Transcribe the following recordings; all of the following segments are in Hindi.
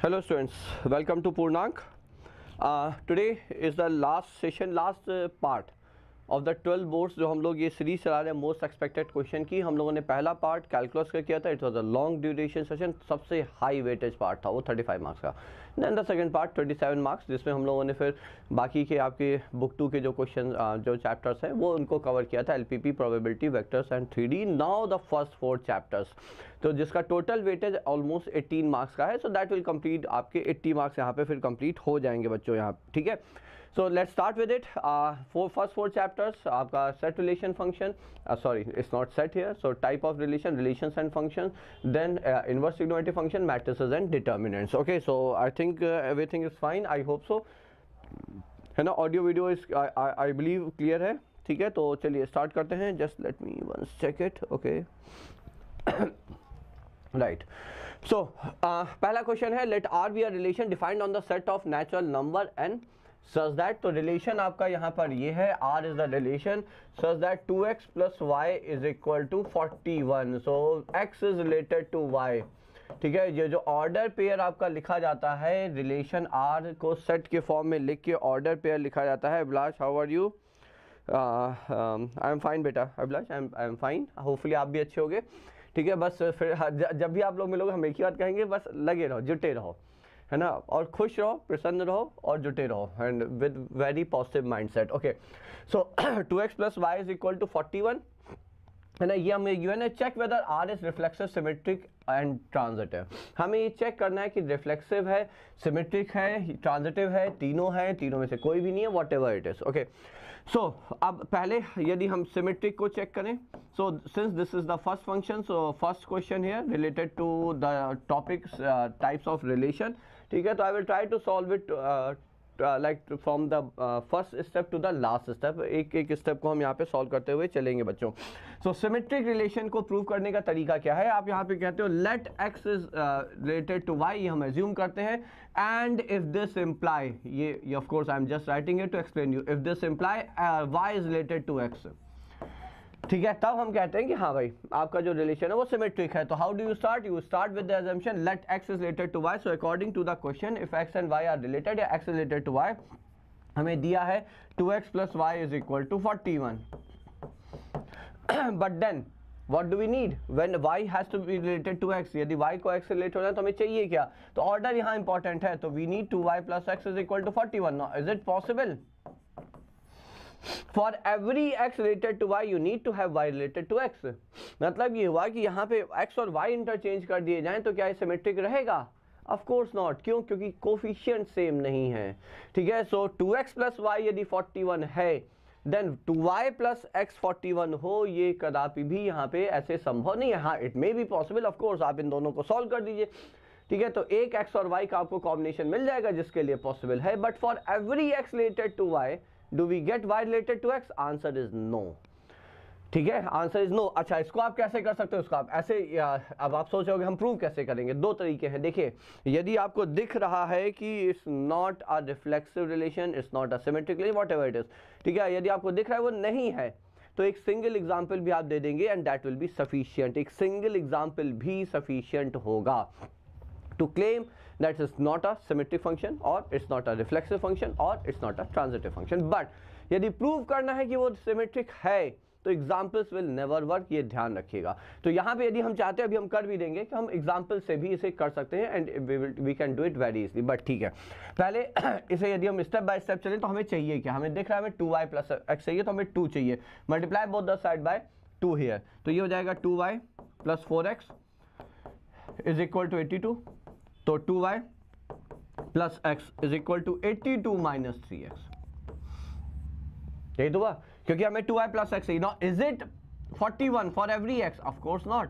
Hello students, welcome to Purnank. Today is the last session, last part of the 12 boards जो हम लोग ये सीरीज चला रहे हैं मोस्ट एक्सपेक्टेड क्वेश्चन की. हम लोगों ने पहला पार्ट कैलकुलस का किया था. It was a long duration session, सबसे हाई वेटेज पार्ट था वो 35 मार्क्स का. Then the second part 27 marks, जिसमें हम लोगों ने फिर बाकी के आपके बुक 2 के जो क्वेश्चन जो चैप्टर्स हैं वो उनको कवर किया था. LPP, probability, vectors and 3D. Now the first 4 chapters, तो जिसका टोटल वेटेज ऑलमोस्ट 18 मार्क्स का है. सो दैट विल कंप्लीट आपके 80 मार्क्स यहाँ पे फिर कंप्लीट हो जाएंगे बच्चों यहाँ. ठीक है, so let's start with it. First 4 chapters आपका set relation function, sorry it's not set here, so type of relation, relations and function, then inverse trigonometric function, matrices and determinants. Okay, so I think everything is fine, I hope so, है ना. Audio video is I believe clear है. ठीक है, तो चलिए स्टार्ट करते हैं. Just let me once check it. Okay, right. सो पहला क्वेश्चन है, let R be a relation defined on the set of natural number N such that. तो रिलेशन आपका यहाँ पर ये है, R is the relation such that 2x plus y is equal to 41. So x is related to y. ठीक है, ये जो ऑर्डर पेयर आपका लिखा जाता है, रिलेशन आर को सेट के फॉर्म में लिख के ऑर्डर पेयर लिखा जाता है. Abhilash, how are you? I am fine बेटा. Abhilash, I am fine. Hopefully आप भी अच्छे होगे. ठीक है, बस फिर जब भी आप लोग मिलोगे हम एक ही बात कहेंगे, बस लगे रहो, जुटे रहो, है ना, और खुश रहो, प्रसन्न रहो और जुटे रहो, and with very positive mindset. Okay, so 2x plus y is equal to 41, है ना. ये हमें गिवन है. Check whether R is reflexive, symmetric and transitive. हमें ये चेक करना है कि रिफ्लेक्सिव है, सिमेट्रिक है, ट्रांजिटिव है, तीनों है, तीनों में से कोई भी नहीं है, whatever it is. Okay, so अब पहले यदि हम सिमेट्रिक को चेक करें, so since this is the first function, so first question here related to the topics types of relation. ठीक है, तो I will try to solve it like from the first step to the last step. एक एक स्टेप को हम यहाँ पे सॉल्व करते हुए चलेंगे बच्चों. सो सिमेट्रिक रिलेशन को प्रूव करने का तरीका क्या है? आप यहाँ पे कहते हो let x is related to y, ये हम एज्यूम करते हैं. एंड इफ दिस इम्प्लाई, ये of course I am just writing it to explain you, if this imply y is related to x. ठीक है, तब हम कहते हैं कि हाँ भाई आपका जो रिलेशन है वो सिमेट्रिक है. तो how do you start? You start with the assumption let x is related to y. So according to the question, if x and y are related या x रिलेटेड टू y, हमें दिया है 2x plus y is equal to 41. But then what do we need when y has to be related to x? यदि y को x से रिलेट होना है तो हमें चाहिए क्या? तो ऑर्डर यहाँ इंपॉर्टेंट है. तो we need 2y plus x is equal to 41. Now is it possible? For every x related to y you need to have y related to x. मतलब ये हुआ कि यहाँ पे x और y इंटरचेंज कर दिए जाएं तो क्या ये सिमेट्रिक रहेगा? Of course not. क्यों? क्योंकि कोफिशिएंट सेम नहीं है. ठीक है, सो 2x प्लस वाई यदि 41 है, देन 2y प्लस x 41 हो, ये कदापि भी यहाँ पे ऐसे संभव नहीं है. हाँ, it may be possible, of course. आप इन दोनों को सॉल्व कर दीजिए. ठीक है, तो एक x और y का आपको कॉम्बिनेशन मिल जाएगा जिसके लिए पॉसिबल है. But for every x related to y do we get y related to x? Answer is no. ठीक है, आंसर इज नो. अच्छा, इसको आप कैसे कर सकते हो? उसको आप ऐसे, अब आप सोच रहे हो हम प्रूव कैसे करेंगे. दो तरीके हैं. देखिए, यदि आपको दिख रहा है कि it's not a reflexive relation, it's not a symmetric relation, what ever it is, ठीक है, यदि आपको दिख रहा है वो नहीं है, तो एक सिंगल एग्जाम्पल भी आप दे देंगे and that will be sufficient. एक सिंगल एग्जाम्पल भी सफिशियंट होगा to claim that it's not a symmetric function or it's not a reflexive function or it's not a transitive function. But यदि प्रूव करना है कि वो सिमेट्रिक है तो एग्जाम्पल्स विल नेवर वर्क, ये ध्यान रखिएगा. तो यहाँ पे यदि हम चाहते हैं, अभी हम कर भी देंगे कि हम एग्जाम्पल से भी इसे कर सकते हैं and we can do it very easily. But ठीक है, पहले इसे यदि हम स्टेप बाय स्टेप चलें तो हमें चाहिए क्या? हमें दिख रहा है हमें 2y प्लस x चाहिए, तो हमें 2 चाहिए. Multiply both the side bye 2 here, तो ये हो जाएगा 2y plus 4x is equal to 82. तो 2y plus x is equal to 82 minus 3x. यही तो हुआ, क्योंकि हमें 2y प्लस x चाहिए. Now is it 41 for every x? Of course not.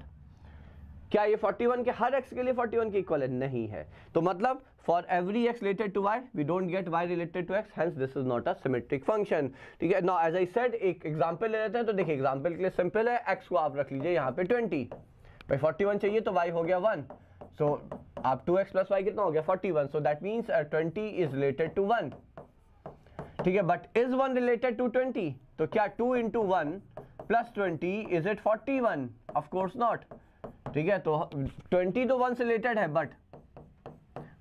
क्या ये 41 के हर x के लिए 41 के इक्वल है? नहीं है. तो मतलब for every x related to y we don't get y related to x, hence this is not a symmetric function. ठीक है, नाउ एज आई सेड एक एग्जांपल ले लेते हैं. तो देखिए, एग्जांपल के लिए सिंपल है. x को आप रख लीजिए यहाँ पे 20, भाई 41 चाहिए तो y हो गया 1. सो आप 2x प्लस वाई कितना हो गया? 41. So that means 20 is related to 1. ठीक है, बट इज 1 रिलेटेड टू 20? तो क्या 2 into 1 plus 20 is it 41? Of course not. ठीक है, तो 20 तो 1 से रिलेटेड है, but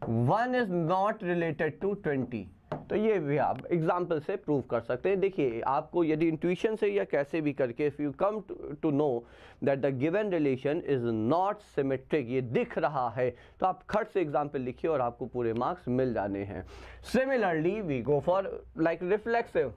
1 is not related to 20। तो ये भी आप एग्जाम्पल से प्रूव कर सकते हैं। देखिए आपको यदि इंट्यूशन से या कैसे भी करके if you come to know that the given relation is not symmetric, ये दिख रहा है, तो आप खट से एग्जाम्पल लिखिए और आपको पूरे मार्क्स मिल जाने हैं। Similarly we go for like reflexive.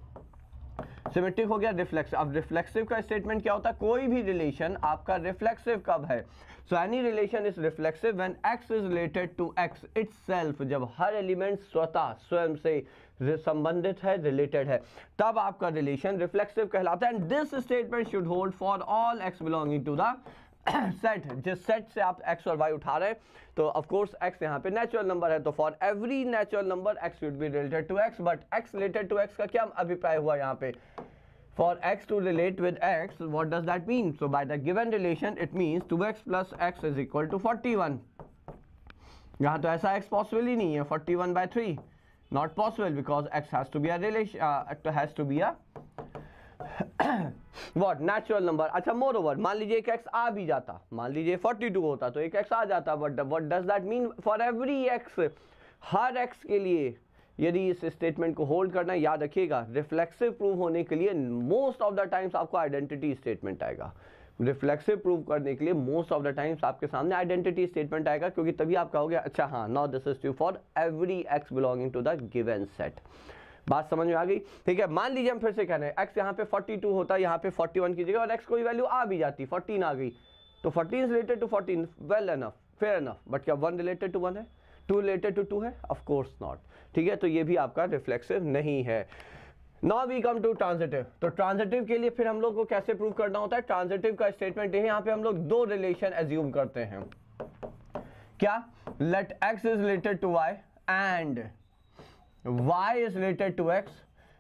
Symmetric हो गया, रिफ्लेक्सिव। अब रिफ्लेक्सिव का स्टेटमेंट क्या होता है? कोई भी रिलेशन आपका रिफ्लेक्सिव कब है? So any relation is reflexive when x is related to x itself, जब हर एलिमेंट स्वतः स्वयं से संबंधित है, रिलेटेड है, तब आपका रिलेशन रिफ्लेक्सिव कहलाता है। And this statement should hold for all x belonging to the set. जिस सेट से आप x और y उठा रहे हैं, तो ऑफ कोर्स x यहाँ पे नेचुरल नंबर है, तो for every natural number x should be related to x। But x related to x का क्या अभिप्राय हुआ यहाँ पे? For x to relate with x, what does that mean? So by the given relation, it means 2x plus x is equal to 41. यहाँ तो ऐसा x possible ही नहीं है, 41 by 3 not possible because x has to be a relation, has to be a what natural number। अच्छा moreover मान लीजिए एक x आ भी जाता, मान लीजिए 42 होता तो एक x आ जाता, but what does that mean? For every x, her x के लिए यदि इस स्टेटमेंट को होल्ड करना, याद रखिएगा रिफ्लेक्सिव प्रूव होने के लिए मोस्ट ऑफ द टाइम्स आपको आइडेंटिटी स्टेटमेंट आएगा। रिफ्लेक्सिव प्रूव करने के लिए मोस्ट ऑफ द टाइम्स आपके सामने आइडेंटिटी स्टेटमेंट आएगा, क्योंकि तभी आप कहोगे अच्छा हाँ now this is true for every x belonging to the given set. बात समझ में आ गई? ठीक है, मान लीजिए हम फिर से कह रहे हैं x यहाँ पे 42 होता, यहाँ पे 41 की जगह और x कोई वैल्यू आ भी जाती, 14 आ गई, तो 14 is related to 14, well enough, fair enough. But क्या 1 रिलेटेड टू 1 है? 2 रिलेटेड टू 2 है? Of course not. ठीक है, तो ये भी आपका रिफ्लेक्सिव नहीं है। Now we come to transitive. तो ट्रांजिटिव के लिए फिर हम लोग को कैसे प्रूव करना होता है? ट्रांजिटिव का स्टेटमेंट है, यहाँ पे हम लोग दो रिलेशन एज्यूम करते हैं। क्या? Let x is related to y and y is related to x,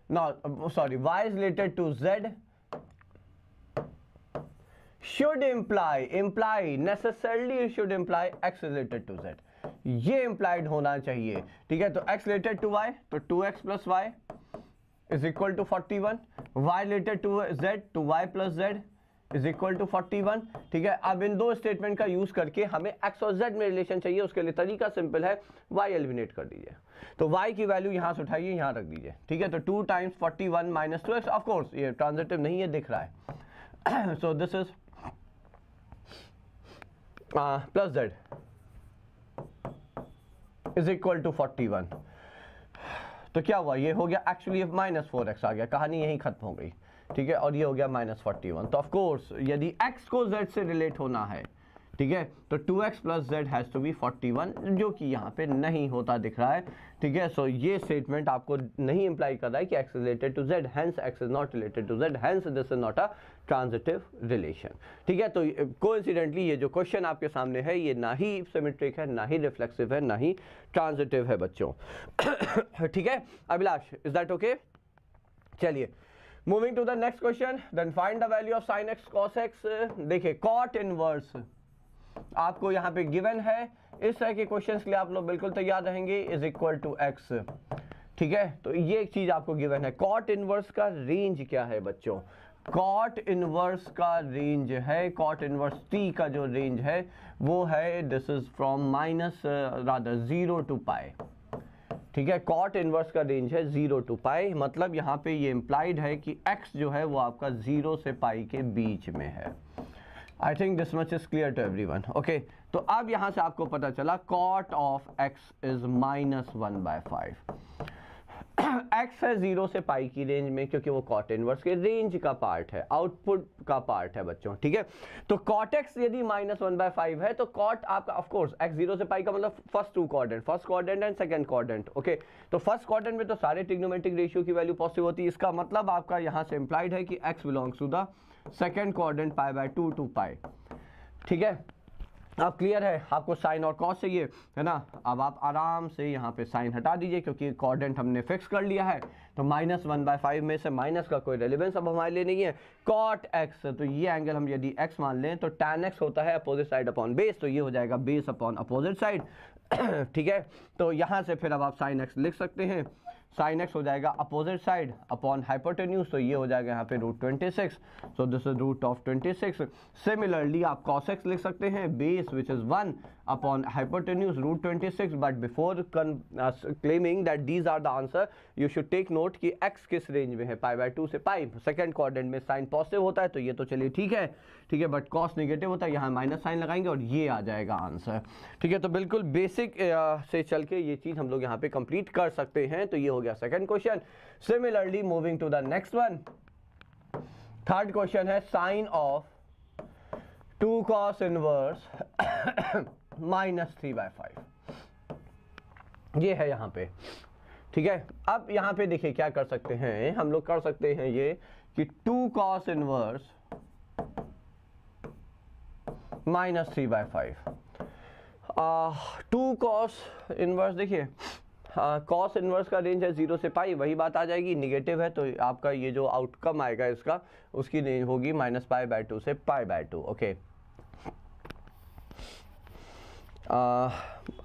no sorry, y is related to z should imply necessarily should imply x related to z, ये implied होना चाहिए। ठीक है, तो x related to y, तो 2x plus y is equal to 41, y related to z, to y plus z is equal to 41। ठीक है, अब इन दो स्टेटमेंट का यूज करके हमें x और z में रिलेशन चाहिए। उसके लिए तरीका सिंपल है, y एलिमिनेट कर दीजिए, तो y की वैल्यू यहां से उठाइए, यहां रख दीजिए। ठीक है, तो 2 times 41 minus 2x, of course ये ट्रांजिटिव नहीं है, दिख रहा है। So this is plus z is equal to 41। तो क्या हुआ? ये हो गया एक्चुअली -4x आ गया, कहानी यहीं खत्म हो गई। ठीक है, और ये हो गया -41। तो ऑफ कोर्स यदि x को z से रिलेट होना है, ठीक है, तो 2x plus z has to be 41, जो कि यहाँ पे नहीं होता दिख रहा है। ठीक है, सो ये स्टेटमेंट आपको नहीं इंप्लाई कर रहा है कि x is related to z, hence x is not related to z, hence this is not a transitive relation. ठीक है, तो कोइंसिडेंटली ये जो क्वेश्चन आपके सामने है, ये ना ही सिमेट्रिक है, ना ही रिफ्लेक्सिव है, ना ही ट्रांजिटिव है बच्चों। ठीक है अभिलाष, इज दैट ओके? चलिए moving to the next question, then find the value of sin x cos x। देखिए कॉट इनवर्स आपको यहाँ पे गिवन है, इस तरह के क्वेश्चंस के लिए आप लोग बिल्कुल तैयार रहेंगे, इज इक्वल टू x। ठीक है, तो ये एक चीज आपको गिवन है। कॉट इनवर्स का रेंज क्या है बच्चों? कॉट इनवर्स का रेंज है, कॉट इनवर्स t का जो रेंज है वो है, this is from -0 to pi. ठीक है, कॉट इनवर्स का रेंज है 0 टू पाई, मतलब यहाँ पे ये इम्प्लाइड है कि x जो है वो आपका 0 से पाई के बीच में है। I think this much is clear to everyone. Okay, तो अब यहाँ से आपको पता चला cot of x is -1/5। x है 0 से पाई की रेंज में, क्योंकि वो कॉट इनवर्स के रेंज का पार्ट है, आउटपुट का पार्ट है बच्चों। ठीक है, तो कॉट x यदि -1/5 है, तो कॉट आपका ऑफ कोर्स x 0 से पाई का मतलब first 2 quadrant, first quadrant and second quadrant. Okay, तो फर्स्ट क्वाड्रेंट में तो सारे ट्रिग्नोमेट्रिक रेशियो की वैल्यू पॉजिटिव होती है। इसका मतलब आपका यहाँ से इंप्लाइड है कि x belongs to the second quadrant π/2 to pi. ठीक है, अब क्लियर है? आपको साइन और कॉस चाहिए, है ना? अब आप आराम से यहाँ पे साइन हटा दीजिए, क्योंकि कोऑर्डिनेट हमने फिक्स कर लिया है, तो -1/5 में से माइनस का कोई रेलेवेंस अब हमारे लिए नहीं है। कॉट x, तो ये एंगल हम यदि x मान लें, तो tan x होता है अपोजिट साइड अपॉन बेस, तो ये हो जाएगा बेस अपॉन अपोजिट साइड। ठीक है, तो यहाँ से फिर अब आप साइन x लिख सकते हैं, साइन x हो जाएगा अपोजिट साइड अपॉन हाइपोटेन्यूज, तो ये हो जाएगा यहाँ पे √26, सो दिस इज √26। सिमिलरली आप cos x लिख सकते हैं, base which is 1 upon hypotenuse root 26, but before claiming that these are the answer, you should take note कि x किस रेंज में है, π/2 से पाई। सेकंड क्वाड्रेंट में साइन पॉजिटिव होता है तो ये तो चलिए ठीक है, बट कॉस नेगेटिव होता है, यहाँ माइनस साइन लगाएंगे और ये आ जाएगा आंसर। ठीक है, तो बिल्कुल बेसिक से चल के ये चीज़ हम लोग यहाँ पे कंप्लीट कर सकते हैं। तो ये हो गया second question. Similarly moving to the next one, third question है साइन ऑफ 2 cos इनवर्स -3/5, ये है यहाँ पे। ठीक है, अब यहाँ पे देखिए क्या कर सकते हैं हम लोग, कर सकते हैं ये कि 2 cos इनवर्स -3/5, 2 cos इनवर्स, देखिए कॉस इनवर्स का रेंज है 0 से पाई, वही बात आ जाएगी, निगेटिव है तो आपका ये जो आउटकम आएगा इसका, उसकी रेंज होगी -π/2 से π/2। ओके,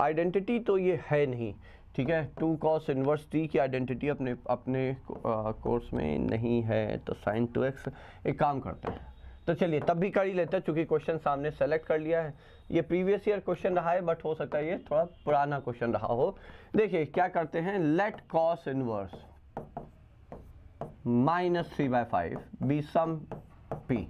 आइडेंटिटी तो ये है नहीं। ठीक है, 2 cos इनवर्स t की आइडेंटिटी अपने कोर्स में नहीं है, तो sin 2x एक काम करते हैं, तो चलिए तब भी कर ही लेते हैं, चूंकि क्वेश्चन सामने सेलेक्ट कर लिया है। ये प्रीवियस ईयर क्वेश्चन रहा है, बट हो सकता है ये थोड़ा पुराना क्वेश्चन रहा हो। देखिए क्या करते हैं, let cos inverse -3/5 be some p।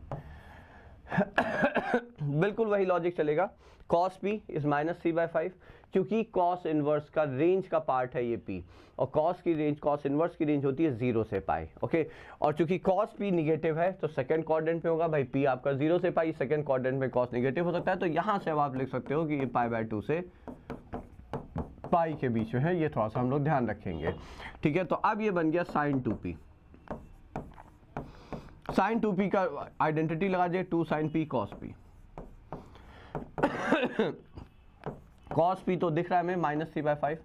बिल्कुल वही लॉजिक चलेगा, cos p इज -3/5, क्योंकि cos इनवर्स का रेंज का पार्ट है ये p, और cos इनवर्स की रेंज होती है 0 से पाई। ओके, और चूंकि cos p निगेटिव है तो सेकंड क्वाड्रेंट में होगा भाई, p आपका 0 से पाई, सेकंड क्वाड्रेंट में cos निगेटिव हो सकता है, तो यहां से अब आप लिख सकते हो कि ये π/2 से पाई के बीच में है, ये थोड़ा सा हम लोग ध्यान रखेंगे। ठीक है, तो अब ये बन गया sin 2p। sin 2p का आइडेंटिटी लगा दिए, 2 sin p cos p। cos p तो दिख रहा है हमें -3/5।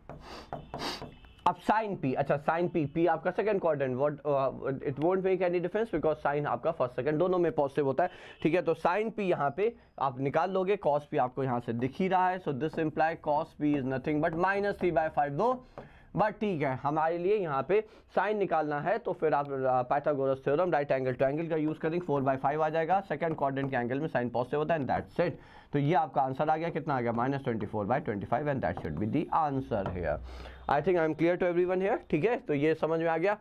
अब sin p, अच्छा sin p आपका second quadrant, what it won't make any difference because sin आपका फर्स्ट सेकंड दोनों में पॉजिटिव होता है। ठीक है, तो sin p यहाँ पे आप निकाल लोगे, cos p आपको यहाँ से दिख ही रहा है, so this imply cos p is nothing but -3/5 दो, बट ठीक है हमारे लिए यहाँ पे साइन निकालना है, तो फिर आप Pythagoras theorem right angle triangle का यूज करेंगे, 4/5 आ जाएगा, सेकंड क्वाड्रेंट के एंगल में साइन पॉजिटिव होता है, एंड दैट्स इट। तो ये आपका आंसर आ गया, कितना आ गया, -24/25, and that should be the answer here. I think I am clear to everyone here. ठीक है, तो ये समझ में आ गया।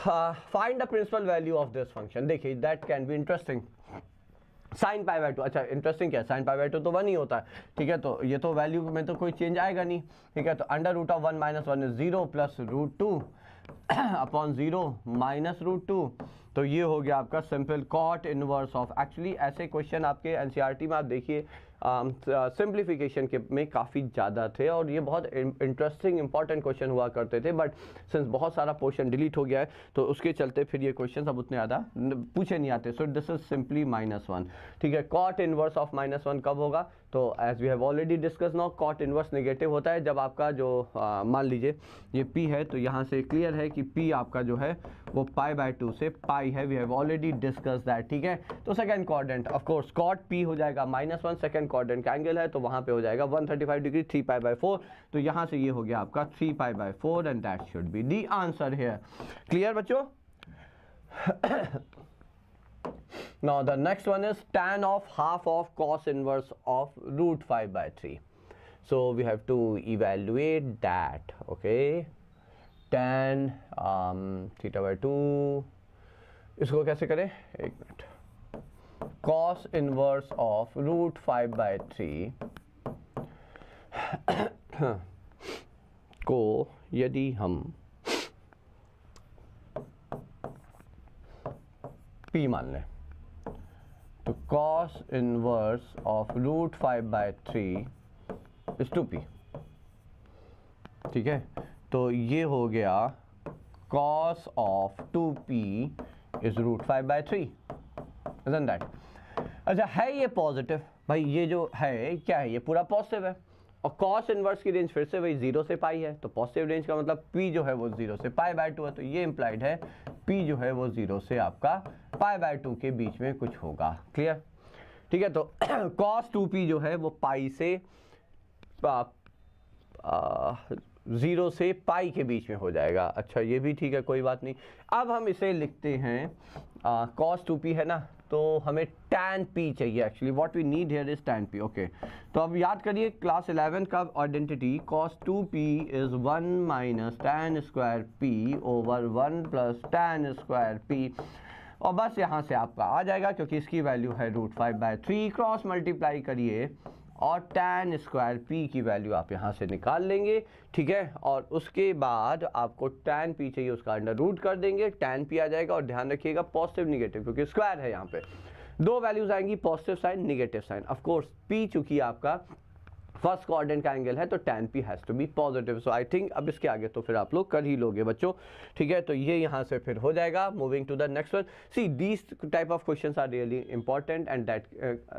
Find the principal value of this function, देखिए that can be interesting. Sine π/2, अच्छा इंटरेस्टिंग क्या है, साइन π/2 तो 1 ही होता है। ठीक है, तो ये तो वैल्यू में तो कोई चेंज आएगा नहीं। ठीक है, तो √1 - 1 इज 0 प्लस √2 अपॉन 0 माइनस √2, तो ये हो गया आपका simple cot inverse of. Actually ऐसे क्वेश्चन आपके एनसीईआरटी में आप देखिए सिंप्लीफिकेशन के में काफ़ी ज़्यादा थे, और ये बहुत इंटरेस्टिंग इंपॉर्टेंट क्वेश्चन हुआ करते थे, बट सिंस बहुत सारा पोर्शन डिलीट हो गया है तो उसके चलते फिर ये क्वेश्चन अब उतने ज़्यादा पूछे नहीं आते। सो दिस इज सिंपली -1। ठीक है, कॉट इनवर्स ऑफ -1 कब होगा, तो as we have already discuss now, cot inverse negative होता है जब आपका जो मान लीजिए ये p है, तो यहाँ से क्लियर है कि p आपका जो है वो π/2 से पाई है, we have already discuss that. ठीक है, तो second quadrant of course cot p हो जाएगा -1, सेकंड क्वाड्रेंट का एंगल है तो वहाँ पे हो जाएगा 135 डिग्री, 3π/4, तो यहाँ से ये हो गया आपका 3π/4, and that should be the answer here. Clear बच्चों? Now the next one is tan of half of cos inverse of √5/3. So we have to evaluate that. Okay, tan θ/2, इसको कैसे करें, एक मिनट, cos inverse of √5/3 को यदि हम p मान लें, तो cos inverse of √5/3 is 2p। ठीक है, तो ये हो गया cos of 2p is √5/3, isn't that? अच्छा, है ये पॉजिटिव भाई, ये जो है क्या है, ये पूरा पॉजिटिव है, और cos इनवर्स की रेंज फिर से वही 0 से पाई है, तो पॉजिटिव रेंज का मतलब p जो है वो 0 से π/2 है, तो ये इम्प्लाइड है p जो है वो 0 से आपका π/2 के बीच में कुछ होगा। क्लियर? ठीक है, तो cos 2p जो है वो पाई से 0 से पाई के बीच में हो जाएगा। अच्छा, ये भी ठीक है, कोई बात नहीं। अब हम इसे लिखते हैं cos 2p है ना, तो हमें tan p चाहिए actually, what we need here is tan p। ओके, तो अब याद करिए क्लास 11 का identity cos 2p is 1 minus tan square p over 1 plus tan square p, और बस यहाँ से आपका आ जाएगा क्योंकि इसकी वैल्यू है √5/3, क्रॉस मल्टीप्लाई करिए और tan स्क्वायर p की वैल्यू आप यहाँ से निकाल लेंगे, ठीक है। और उसके बाद आपको tan p चाहिए, उसका अंडर रूट कर देंगे, tan p आ जाएगा। और ध्यान रखिएगा पॉजिटिव निगेटिव, क्योंकि स्क्वायर है यहाँ पे दो वैल्यूज आएंगी, positive sign negative sign. Of course p चूंकि आपका फर्स्ट कोऑर्डिनेट का एंगल है तो tan p has to be positive. So I think अब इसके आगे तो फिर आप लोग कर ही लोगे बच्चों, ठीक है। तो ये यहाँ से फिर हो जाएगा। Moving to the next one, see these type of questions are really important and that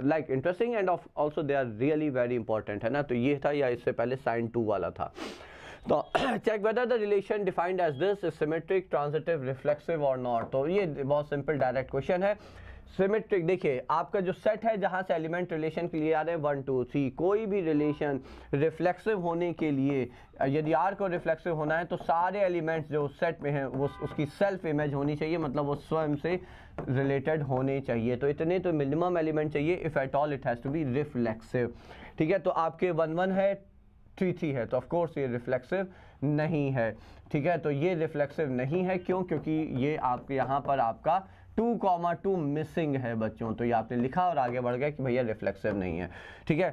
like interesting and also they are really very important, है ना। तो ये था, या इससे पहले sin 2 वाला था। तो check whether the relation defined as this is symmetric, transitive, reflexive और नॉट। तो ये बहुत सिंपल डायरेक्ट क्वेश्चन है। सिमेट्रिक, देखिए आपका जो सेट है जहाँ से एलिमेंट रिलेशन के लिए आ रहे हैं 1 2 3, कोई भी रिलेशन रिफ्लेक्सिव होने के लिए, यदि R को रिफ्लेक्सिव होना है तो सारे एलिमेंट्स जो सेट में हैं वो उसकी सेल्फ इमेज होनी चाहिए, मतलब वो स्वयं से रिलेटेड होने चाहिए। तो इतने तो मिनिमम एलिमेंट चाहिए, if at all it has to be reflexive, ठीक है। तो आपके 1 1 है, 3 3 है, तो ऑफ कोर्स ये रिफ्लेक्सिव नहीं है, ठीक है। तो ये रिफ्लेक्सिव नहीं है, क्यों? क्योंकि ये आपके यहाँ पर आपका 2,2 मिसिंग है बच्चों, तो ये आपने लिखा और आगे बढ़ गया कि भैया रिफ्लेक्सिव नहीं है, ठीक है।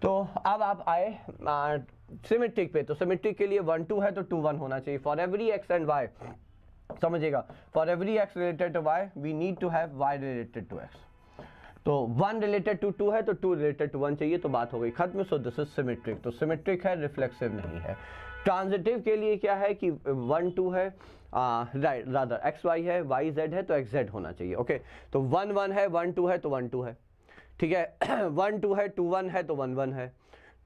तो अब आप आए सिमेट्रिक पे, तो सिमेट्रिक के लिए 1 2 है तो 2 1 होना चाहिए for every x and y, समझिएगा। For every x related to y we need to have y related to x। तो 1 रिलेटेड टू 2 है तो 2 रिलेटेड टू 1 चाहिए, तो बात हो गई खत्म। सो दिस इज सिमेट्रिक, तो सिमेट्रिक है, रिफ्लेक्सिव नहीं है। ट्रांजिटिव के लिए क्या है कि 1 2 है, राइट, रादर एक्स वाई है, वाई जेड है तो एक्स जेड होना चाहिए, ओके। तो 1 1 है, 1 2 है तो 1 2 है, ठीक है। 1 2 है, 2 1 है तो 1 1 है,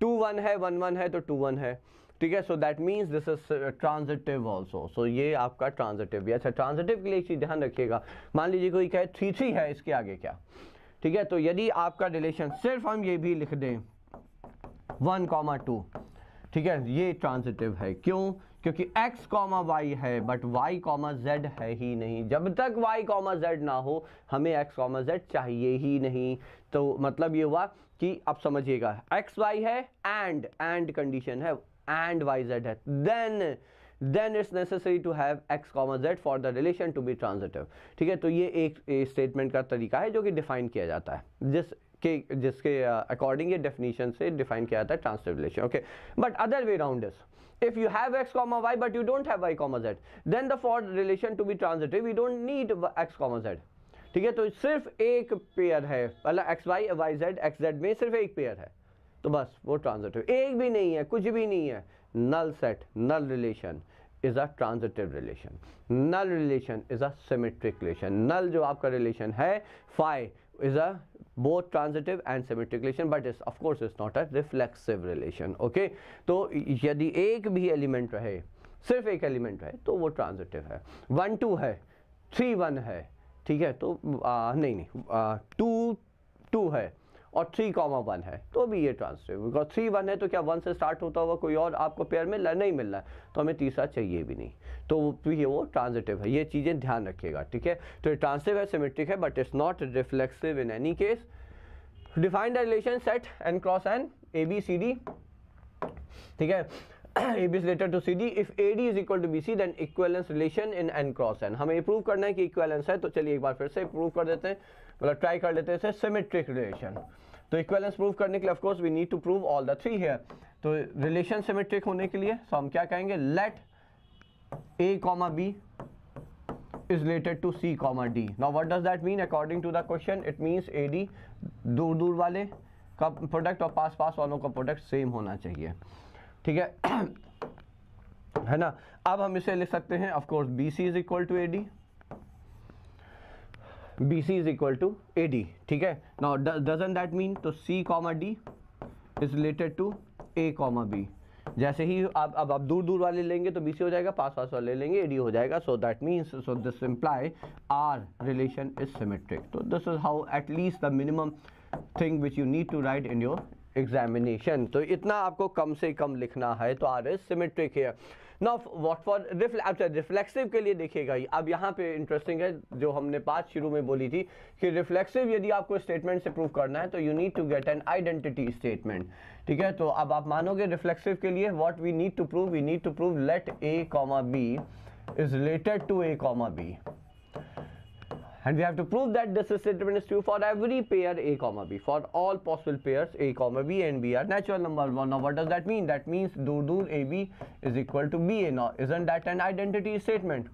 2 1 है, 1 1 है तो 2 1 है, ठीक है। So that means this is transitive also. सो ये आपका ट्रांजिटिव। अच्छा, ट्रांजिटिव के लिए एक चीज़ ध्यान रखिएगा, मान लीजिए कोई कहे 3 3 है, इसके आगे क्या, ठीक है। तो यदि आपका रिलेशन सिर्फ हम ये भी लिख दें 1 2, ठीक है, ये ट्रांजिटिव है। क्यों? क्योंकि x, y है बट y, z है ही नहीं। जब तक y, z ना हो हमें x, z चाहिए ही नहीं। तो मतलब ये हुआ कि अब समझिएगा x y है एंड कंडीशन है एंड y z है, then it's necessary to have x, z for the relation to be transitive, ठीक है। तो ये एक स्टेटमेंट का तरीका है जो कि डिफाइन किया जाता है, जिसके अकॉर्डिंग ये डेफिनेशन से डिफाइन किया जाता है transitive relation, okay. But other way round is, if you have x, y but you don't have y, z, then the for relation to be transitive we don't need x, z, ठीक है। तो सिर्फ एक पेयर है, मतलब x y y z x z में सिर्फ एक पेयर है, तो बस वो ट्रांजिटिव। एक भी नहीं है, कुछ भी नहीं है, null set, null relation is a transitive relation, null relation is a symmetric relation. Null जो आपका रिलेशन है phi is a both transitive and symmetric relation, but is of course is not a reflexive relation, okay। तो यदि एक भी एलिमेंट रहे, सिर्फ एक एलिमेंट रहे तो वो ट्रांजिटिव है। 1 2 है, 3 1 है, ठीक है, तो नहीं 2 2 है और 3 1 है तो भी ये ट्रांजिटिव, बिकॉज 3 1 है तो क्या 1 से स्टार्ट होता हुआ कोई और आपको पेयर में नहीं मिल रहा है, तो हमें तीसरा चाहिए भी नहीं, तो ये वो ट्रांजिटिव है। ये चीज़ें ध्यान रखिएगा, ठीक है। तो ये ट्रांजिटिव है, सिमेट्रिक है, but it's not reflexive in any case. Define the relation set N cross N a b c d, ठीक है। A B is related to C d, if a D is equal to B c then equivalence relation in N cross N. हमें प्रूव करना है कि इक्विवेलेंस है, तो चलिए एक बार फिर से प्रूव कर देते हैं, मतलब ट्राई कर लेते हैं सिमेट्रिक रिलेशन। तो इक्विवेलेंस प्रूव करने के लिए of course we need to prove all the 3 here. तो रिलेशन सिमेट्रिक होने के लिए सो हम क्या कहेंगे, let a, b is related to c, d. Now what does that mean according to the question? It means AD दूर दूर वाले का प्रोडक्ट और पास पास वालों का प्रोडक्ट सेम होना चाहिए, ठीक है, है ना। अब हम इसे लिख सकते हैं of course BC is equal to AD, BC is equal to AD, ठीक है। Now doesn't that mean तो C, D is related to A, B। जैसे ही अब दूर दूर वाले लेंगे तो BC हो जाएगा, पास पास वाले लेंगे AD हो जाएगा। So that means, so this imply R relation is symmetric. तो this is how at least the minimum thing which you need to write in your examination. तो इतना आपको कम से कम लिखना है, तो आर इज सिमेट्रिक है। नाउ व्हाट फॉर रिफ्लेक्सिव के लिए देखिएगा, अब यहाँ पे इंटरेस्टिंग है जो हमने बात शुरू में बोली थी कि रिफ्लेक्सिव यदि आपको स्टेटमेंट से प्रूव करना है तो you need to get an identity statement, ठीक है। तो अब आप मानोगे रिफ्लेक्सिव के लिए what we need to prove let a comma b is related to a comma b, and we have to prove that this statement is true for every pair a comma b, for all possible pairs a comma b and b are natural number. Now what does that mean? That means dur ab is equal to ba. Now isn't that an identity statement?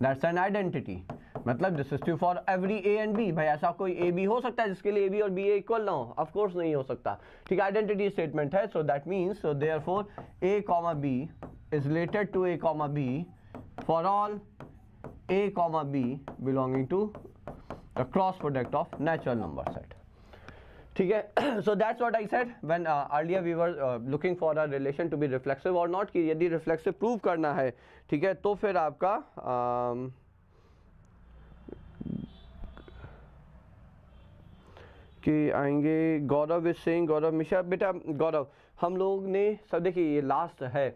That's an identity. मतलब this is true for every a and b. भाई ऐसा कोई ए बी हो सकता है जिसके लिए ए बी और बी ए इक्वल ना हो? ऑफ कोर्स नहीं हो सकता, ठीक है। आइडेंटिटी स्टेटमेंट है, so that means so therefore a comma B is related to a comma b for all a comma b belonging to the cross product of natural number set, ठीक है। So that's what I said when earlier we were looking for a relation to be reflexive और नॉट, कि यदि रिफ्लेक्सिव प्रूव करना है, ठीक है, तो फिर आपका कि आएंगे गौरव इज सेइंग, गौरव मिश्रा, बेटा गौरव हम लोग ने सब देखिए ये लास्ट है,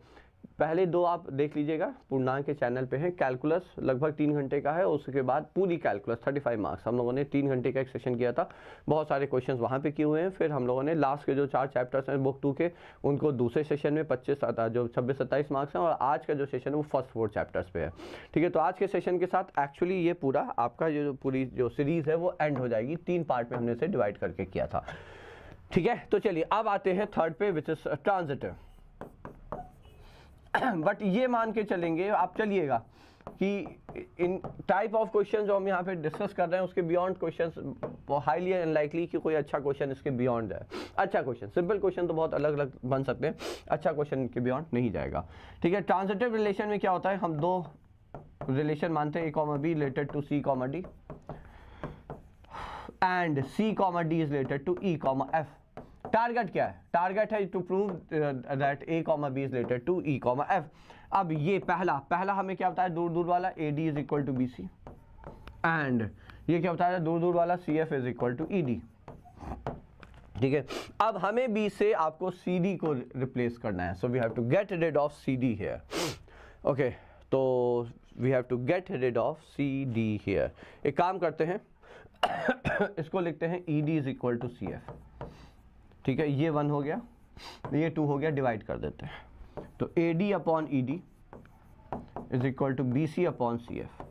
पहले दो आप देख लीजिएगा, पूर्णांक के चैनल पे हैं। कैलकुलस लगभग 3 घंटे का है, उसके बाद पूरी कैलकुलस 35 मार्क्स हम लोगों ने 3 घंटे का एक सेशन किया था, बहुत सारे क्वेश्चंस वहाँ पे किए हुए हैं। फिर हम लोगों ने लास्ट के जो 4 चैप्टर्स हैं बुक 2 के, उनको दूसरे सेशन में 25 जो 26-27 मार्क्स हैं, और आज का जो सेशन है वो फर्स्ट 4 चैप्टर्स पे है, ठीक है। तो आज के सेशन के साथ एक्चुअली ये पूरा आपका जो पूरी जो सीरीज़ है वो एंड हो जाएगी। 3 पार्ट में हमने इसे डिवाइड करके किया था, ठीक है। तो चलिए अब आते हैं थर्ड पे, विच इज ट्रांजिटिव। बट ये मान के चलेंगे आप, चलिएगा कि इन टाइप ऑफ क्वेश्चन जो हम यहाँ पे डिस्कस कर रहे हैं उसके बियॉन्ड क्वेश्चंस हाईली अनलाइकली कि कोई अच्छा क्वेश्चन इसके बियॉन्ड है। अच्छा क्वेश्चन, सिंपल क्वेश्चन तो बहुत अलग अलग बन सकते हैं, अच्छा क्वेश्चन के बियॉन्ड नहीं जाएगा, ठीक है। ट्रांजिटिव रिलेशन में क्या होता है, हम 2 रिलेशन मानते हैं, A comma B related to C comma D and C comma D is related to E comma F. Target क्या है? टारगेट है to prove that A comma B is related to E comma F. अब ये पहला हमें क्या बताया, दूर वाला A D is equal to B C, and ये क्या बताया, दूर वाला C F is equal to E D, ठीक है। अब हमें बी से आपको सी डी को रिप्लेस करना है, so we have to get rid of C D here, okay. तो we have to get rid of C D here. एक काम करते हैं इसको लिखते हैं E D is equal to C F, ठीक है। ये 1 हो गया, ये 2 हो गया, डिवाइड कर देते हैं। तो A D upon E D is equal to B C upon C F.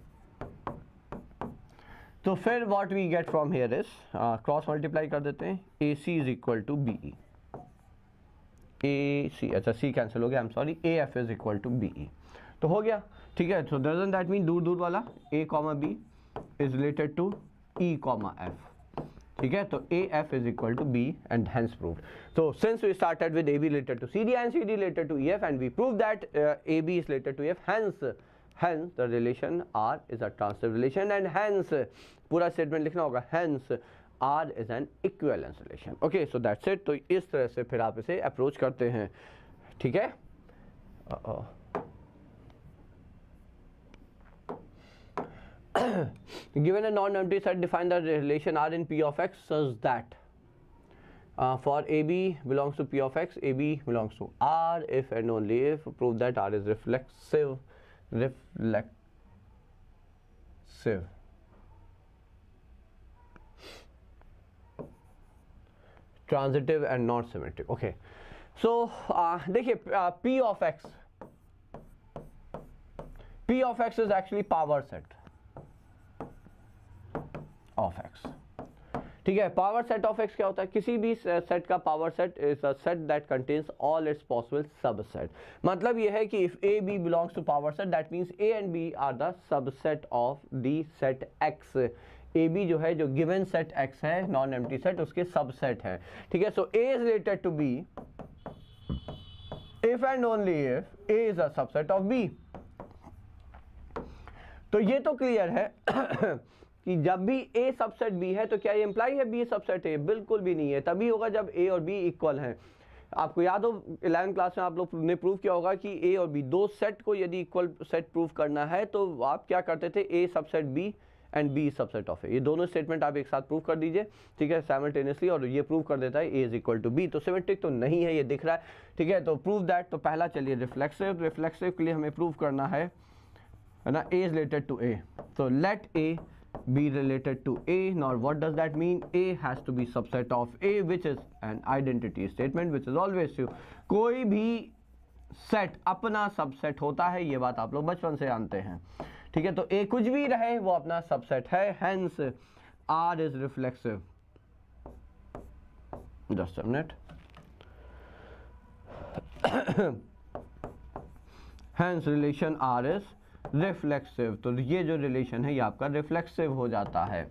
तो फिर what we get from here is cross multiply कर देते हैं, A C is equal to B E, A C, अच्छा सी कैंसिल हो गया, I am sorry, A F is equal to B E. तो हो गया, ठीक है। सो डजंट दैट मीन दूर वाला A comma B is related to E comma F, ठीक है। तो A F is equal to B and hence proved. So since we started with AB related to CD and CD related to EF, and we proved that AB is related to EF, hence the relation R is a transitive relation, and hence पूरा statement लिखना होगा, hence R is an equivalence relation. Okay, so that's it. तो इस तरह से फिर आप इसे अप्रोच करते हैं, ठीक है। Given a non-empty set, define the relation R in P of X such that for AB belongs to P of X, AB belongs to R if and only if prove that R is reflexive, transitive and not symmetric. Okay, so देखिए P of X is actually power set of X, ठीक है। पावर सेट ऑफ एक्स क्या होता है, किसी भी सेट का power set is a set that contains all its possible subset. मतलब ये है कि if A B belongs to power set, that means A and B are the subset of the set X. A B जो है, जो गिवन सेट एक्स है, नॉन एम्प्टी सेट, उसके सबसेट है, ठीक है। So A is related to B if and only if A is a subset of B. तो ये तो क्लियर है कि जब भी A सबसेट B है तो क्या ये इंप्लाई है B सबसेट A? बिल्कुल भी नहीं है। तभी होगा जब A और B इक्वल हैं। आपको याद हो 11th क्लास में आप लोग ने प्रूव किया होगा कि A और B दो सेट को यदि इक्वल सेट प्रूव करना है तो आप क्या करते थे, A subset B and B subset of A. ये दोनों स्टेटमेंट आप एक साथ प्रूव कर दीजिए, ठीक है, साइमल्टेनियसली, और ये प्रूव कर देता है A is equal to B. तो सिमेट्रिक तो नहीं है, ये दिख रहा है, ठीक है। तो प्रूव दैट, तो पहला चलिए रिफ्लेक्सिव, रिफ्लेक्सिव के लिए हमें प्रूव करना है ना, a is related to a, तो let a be related to A. Now what does that mean? A has to be subset of A, which is an identity statement, which is always true. कोई भी सेट अपना सबसेट होता है, ये बात आप लोग बचपन से जानते हैं, ठीक है। तो A कुछ भी रहे वो अपना सबसेट है, hence R is reflexive. Just a minute. Hence relation R is reflexive. तो ये जो रिलेशन है ये आपका रिफ्लेक्सिव हो जाता है,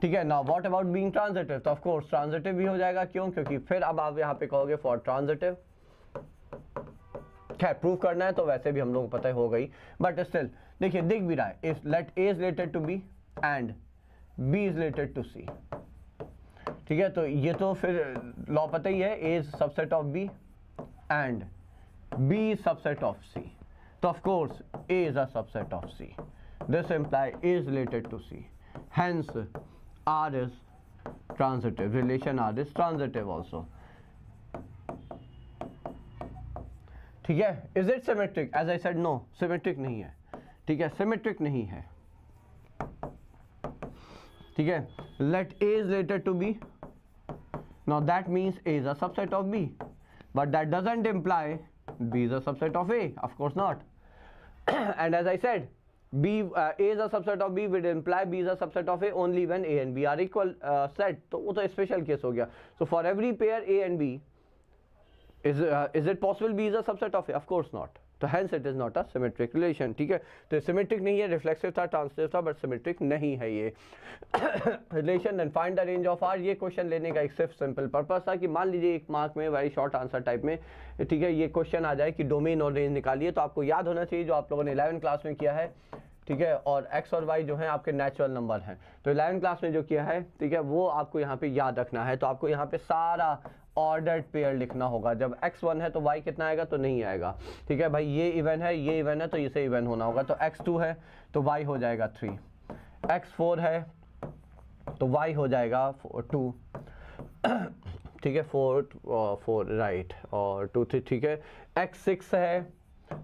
ठीक है। Now what about being transitive? तो ऑफ कोर्स ट्रांजिटिव भी हो जाएगा, क्यों? क्योंकि फिर अब आप यहाँ पे कहोगे फॉर ट्रांजिटिव, खैर प्रूव करना है तो वैसे भी हम लोग को पता हो गई, बट स्टिल देखिए दिख भी रहा है, if let A is related to B and B is related to C, ठीक है। तो ये तो फिर लॉ पता ही है, A is subset of B and B is subset of C. So of course A is a subset of C. This implies A is related to C. Hence R is transitive. Relation R is transitive also. ठीक है? Is it symmetric? As I said, no. Symmetric नहीं है. ठीक है? Symmetric नहीं है. ठीक है? Let A is related to B. Now that means A is a subset of B. But that doesn't imply B is a subset of A. Of course not. And as I said, A is a subset of B will imply B is a subset of A only when A and B are equal set. तो वो तो स्पेशल केस हो गया. So for every pair A and B, is it possible B is a subset of A? Of course not. तो hence it is not a symmetric relation, ठीक है। तो सिमेट्रिक नहीं है, रिफ्लेक्सिव था, ट्रांजिटिव था, बट सिमेट्रिक नहीं है ये relation. And find the range of R, ये क्वेश्चन लेने का एक सिर्फ सिंपल पर्पस था कि मान लीजिए एक मार्क में वेरी शॉर्ट आंसर टाइप में, ठीक है, ये क्वेश्चन आ जाए कि डोमेन और रेंज निकालिए, तो आपको याद होना चाहिए जो आप लोगों ने 11th क्लास में किया है, ठीक है, और x और y जो है आपके नेचुरल नंबर हैं। तो 11th क्लास में जो किया है, ठीक है, वो आपको यहाँ पे याद रखना है। तो आपको यहाँ पे सारा ऑर्डर्ड पेयर लिखना होगा। जब x1 है तो y कितना आएगा? तो नहीं आएगा, ठीक है भाई, ये इवन है, ये इवन है, तो इसे इवन होना होगा। तो x2 है तो y हो जाएगा 3, x4 है तो y हो जाएगा 2, ठीक है, 4 राइट और 2 3, ठीक है। x6 है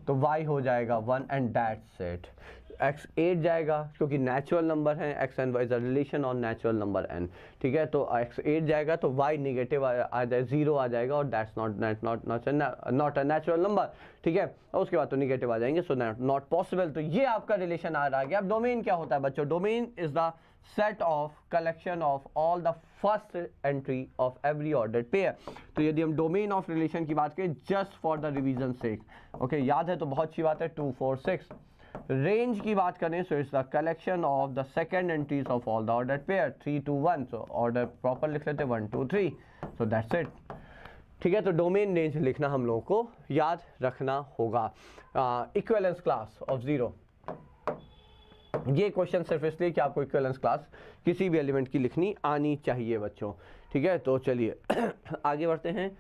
तो y हो जाएगा 1 एंड दैट्स इट। x8 जाएगा क्योंकि नेचुरल नंबर है, x and y is a relation on natural number n, ठीक है। तो x8 जाएगा तो y निगेटिव आ जाए, 0 आ जाएगा, और that's not a natural number, ठीक है। और उसके बाद तो निगेटिव आ जाएंगे, सो नॉट पॉसिबल। तो ये आपका रिलेशन आ गया। अब डोमेन क्या होता है बच्चों? Domain is the set of collection of all the first entry of every ordered pair. तो यदि हम डोमेन ऑफ रिलेशन की बात करें, just for the revision sake, okay, याद है तो बहुत अच्छी बात है, 2 4 6। रेंज की बात करें, so it's the collection of the second entries of all the ordered pair, 3 2 1। So order proper लिख लेते 1 2 3, सो दैट्स इट, ठीक है। तो डोमेन रेंज लिखना हम लोगों को याद रखना होगा। इक्विवेलेंस क्लास ऑफ 0, ये क्वेश्चन सिर्फ इसलिए कि आपको इक्विवेलेंस क्लास किसी भी एलिमेंट की लिखनी आनी चाहिए बच्चों, ठीक है। तो चलिए आगे बढ़ते हैं।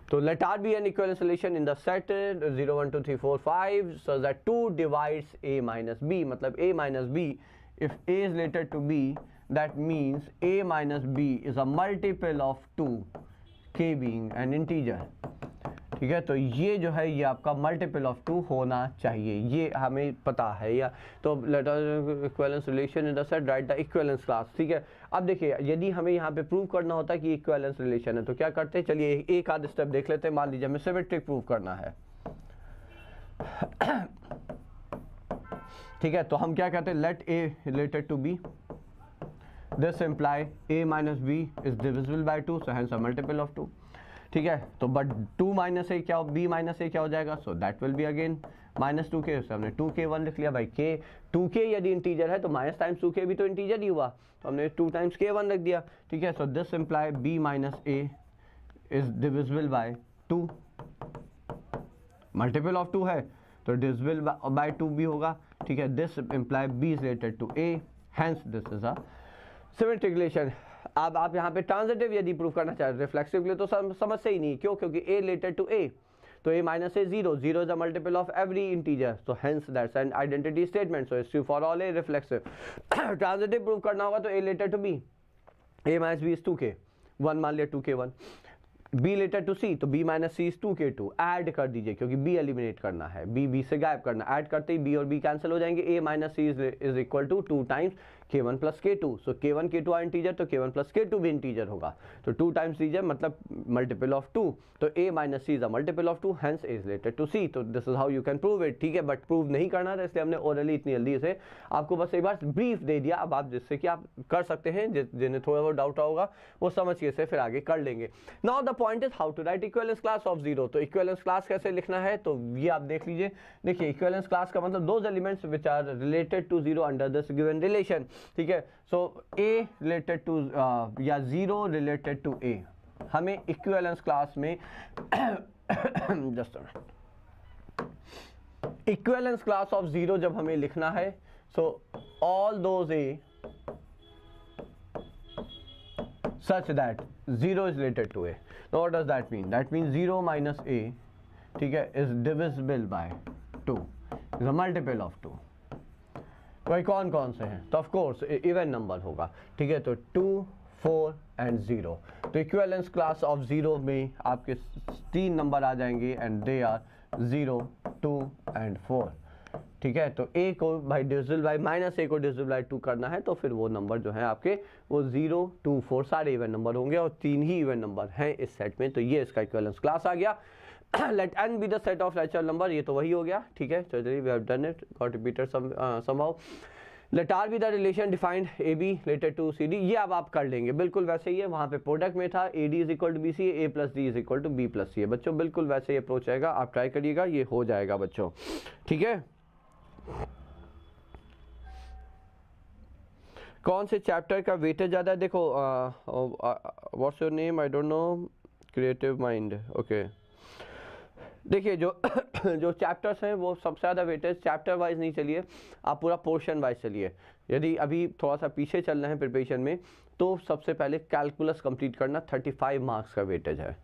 तो let R be an equivalence relation in the set 0 1 2 3 4 5 so that 2 divides A minus B, मतलब A minus B, if A is related to B, that means A minus B is a multiple of 2, K being an integer, ठीक है। तो ये जो है ये आपका मल्टीपल ऑफ 2 होना चाहिए, ये हमें पता है। या तो let us equivalence relation in the set, right the equivalence class, ठीक है। अब देखिए यदि हमें यहाँ पे प्रूव करना होता है कि इक्विवेलेंस रिलेशन है तो क्या करते हैं? चलिए एक आध स्टेप देख लेते हैं। मान लीजिए हमें सिमेट्रिक प्रूव करना है, ठीक है। तो हम क्या कहते हैं? Let a related to b, this imply a minus b is divisible by 2, so hence a multiple of 2, ठीक है। तो बट 2 माइनस ए क्या, b माइनस ए क्या हो जाएगा? So that will be again minus 2k। हमने 2k1 लिख लिया भाई, k 2k यदि इंटीजर है तो माइनस टाइम्स 2k भी तो इंटीजर ही हुआ, तो हमने 2 टाइम्स k1 रख दिया, ठीक है। So this imply b minus a is divisible by 2, multiple of 2 है तो डिविजिबल बाय 2 भी होगा, ठीक है। This imply b is related to a, hence this is a symmetric relation. अब आप यहाँ पे ट्रांजिटिव यदि प्रूव करना चाहे रिफ्लेक्सिव के लिए तो समस्या ही नहीं, क्यों? क्योंकि A रिलेटेड टू A, तो a minus a 0, 0 is a multiple of every integer, so hence that's an identity statement, so it's true for all a reflexive. Transitive proof करना होगा तो a later to b, a minus b is 2k, 1 मान लिया 2k1, b related to c, तो b minus C is 2k2, add कर दीजिए क्योंकि b एलिमिनेट करना है, b से गायब करना, ऐड करते ही b और b कैंसिल हो जाएंगे, a minus C is equal to 2 times k1 plus k2, so k1 k2 are integer तो k1 प्लस k2 भी इंटीजर होगा, तो 2 टाइम्स इंटीजर मतलब मल्टीपल ऑफ 2, तो a minus C is a multiple of 2, hence a is related to c, तो this is how you can prove it, ठीक है। बट प्रूव नहीं करना था इसलिए हमने ओरली इतनी जल्दी से आपको बस एक बार ब्रीफ दे दिया, अब आप जिससे कि आप कर सकते हैं, जिन्हें थोड़ा बहुत डाउट होगा वो समझ के से फिर आगे कर लेंगे। Now the point is how to write equivalence class of 0, तो इक्विवेलेंस क्लास कैसे लिखना है, तो ये आप देख लीजिए। देखिए इक्विवेलेंस क्लास का मतलब those elements which are related to 0 under this given relation, ठीक है। सो a रिलेटेड टू या 0 रिलेटेड टू a, हमें इक्विवेलेंस क्लास में जस्ट इक्विवेलेंस क्लास ऑफ 0 जब हमें लिखना है, so all those a such that 0 is related to a. Now what does that mean? That means 0 minus a, ठीक है, is divisible by 2, is a multiple of 2. वही कौन कौन से हैं, तो ऑफ कोर्स इवन नंबर होगा, ठीक है, तो 2, 4 एंड 0, तो इक्विवेलेंस क्लास ऑफ 0 में आपके 3 नंबर आ जाएंगे एंड दे आर 0, 2 एंड 4, ठीक है। तो a को भाई डिविजिबल बाय माइनस a को डिविजिबल बाय 2 करना है, तो फिर वो नंबर जो है आपके वो 0, 2, 4 सारे इवन नंबर होंगे और 3 ही इवन नंबर हैं इस सेट में, तो ये इसका इक्विवेलेंस क्लास आ गया। Let n be the set of natural number, ये तो वही हो गया, ठीक है, चलिए we have done it, got repeated somehow. Let R be the relation defined A B related to C D, ये अब आप कर लेंगे बिल्कुल वैसे ही है, वहाँ पे प्रोडक्ट में था A D is equal to B C, A plus D is equal to B plus C है, बच्चों बिल्कुल वैसे ही अप्रोच आएगा, आप ट्राई करिएगा, ये हो जाएगा बच्चों, ठीक है। कौन से चैप्टर का वेटेज ज़्यादा है, देखो what's your name, I don't know, creative mind, okay. देखिए जो जो चैप्टर्स हैं वो सबसे ज़्यादा वेटेज चैप्टर वाइज नहीं चलिए, आप पूरा पोर्शन वाइज चलिए। यदि अभी थोड़ा सा पीछे चल रहे हैं प्रिपरेशन में, तो सबसे पहले कैलकुलस कंप्लीट करना 35 मार्क्स का वेटेज है,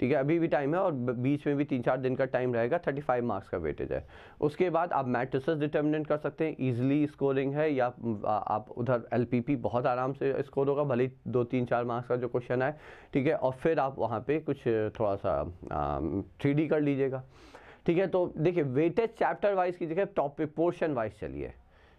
ठीक है, अभी भी टाइम है और बीच में भी 3-4 दिन का टाइम रहेगा, 35 मार्क्स का वेटेज है। उसके बाद आप मैट्रिसेस डिटर्मिनेंट कर सकते हैं, इजीली स्कोरिंग है, या आप उधर एलपीपी बहुत आराम से स्कोर होगा, भले ही 2-3-4 मार्क्स का जो क्वेश्चन है, ठीक है, और फिर आप वहाँ पे कुछ थोड़ा सा 3D कर लीजिएगा, ठीक है। तो देखिए वेटेज चैप्टर वाइज की जगह टॉपिक पोर्शन वाइज चलिए,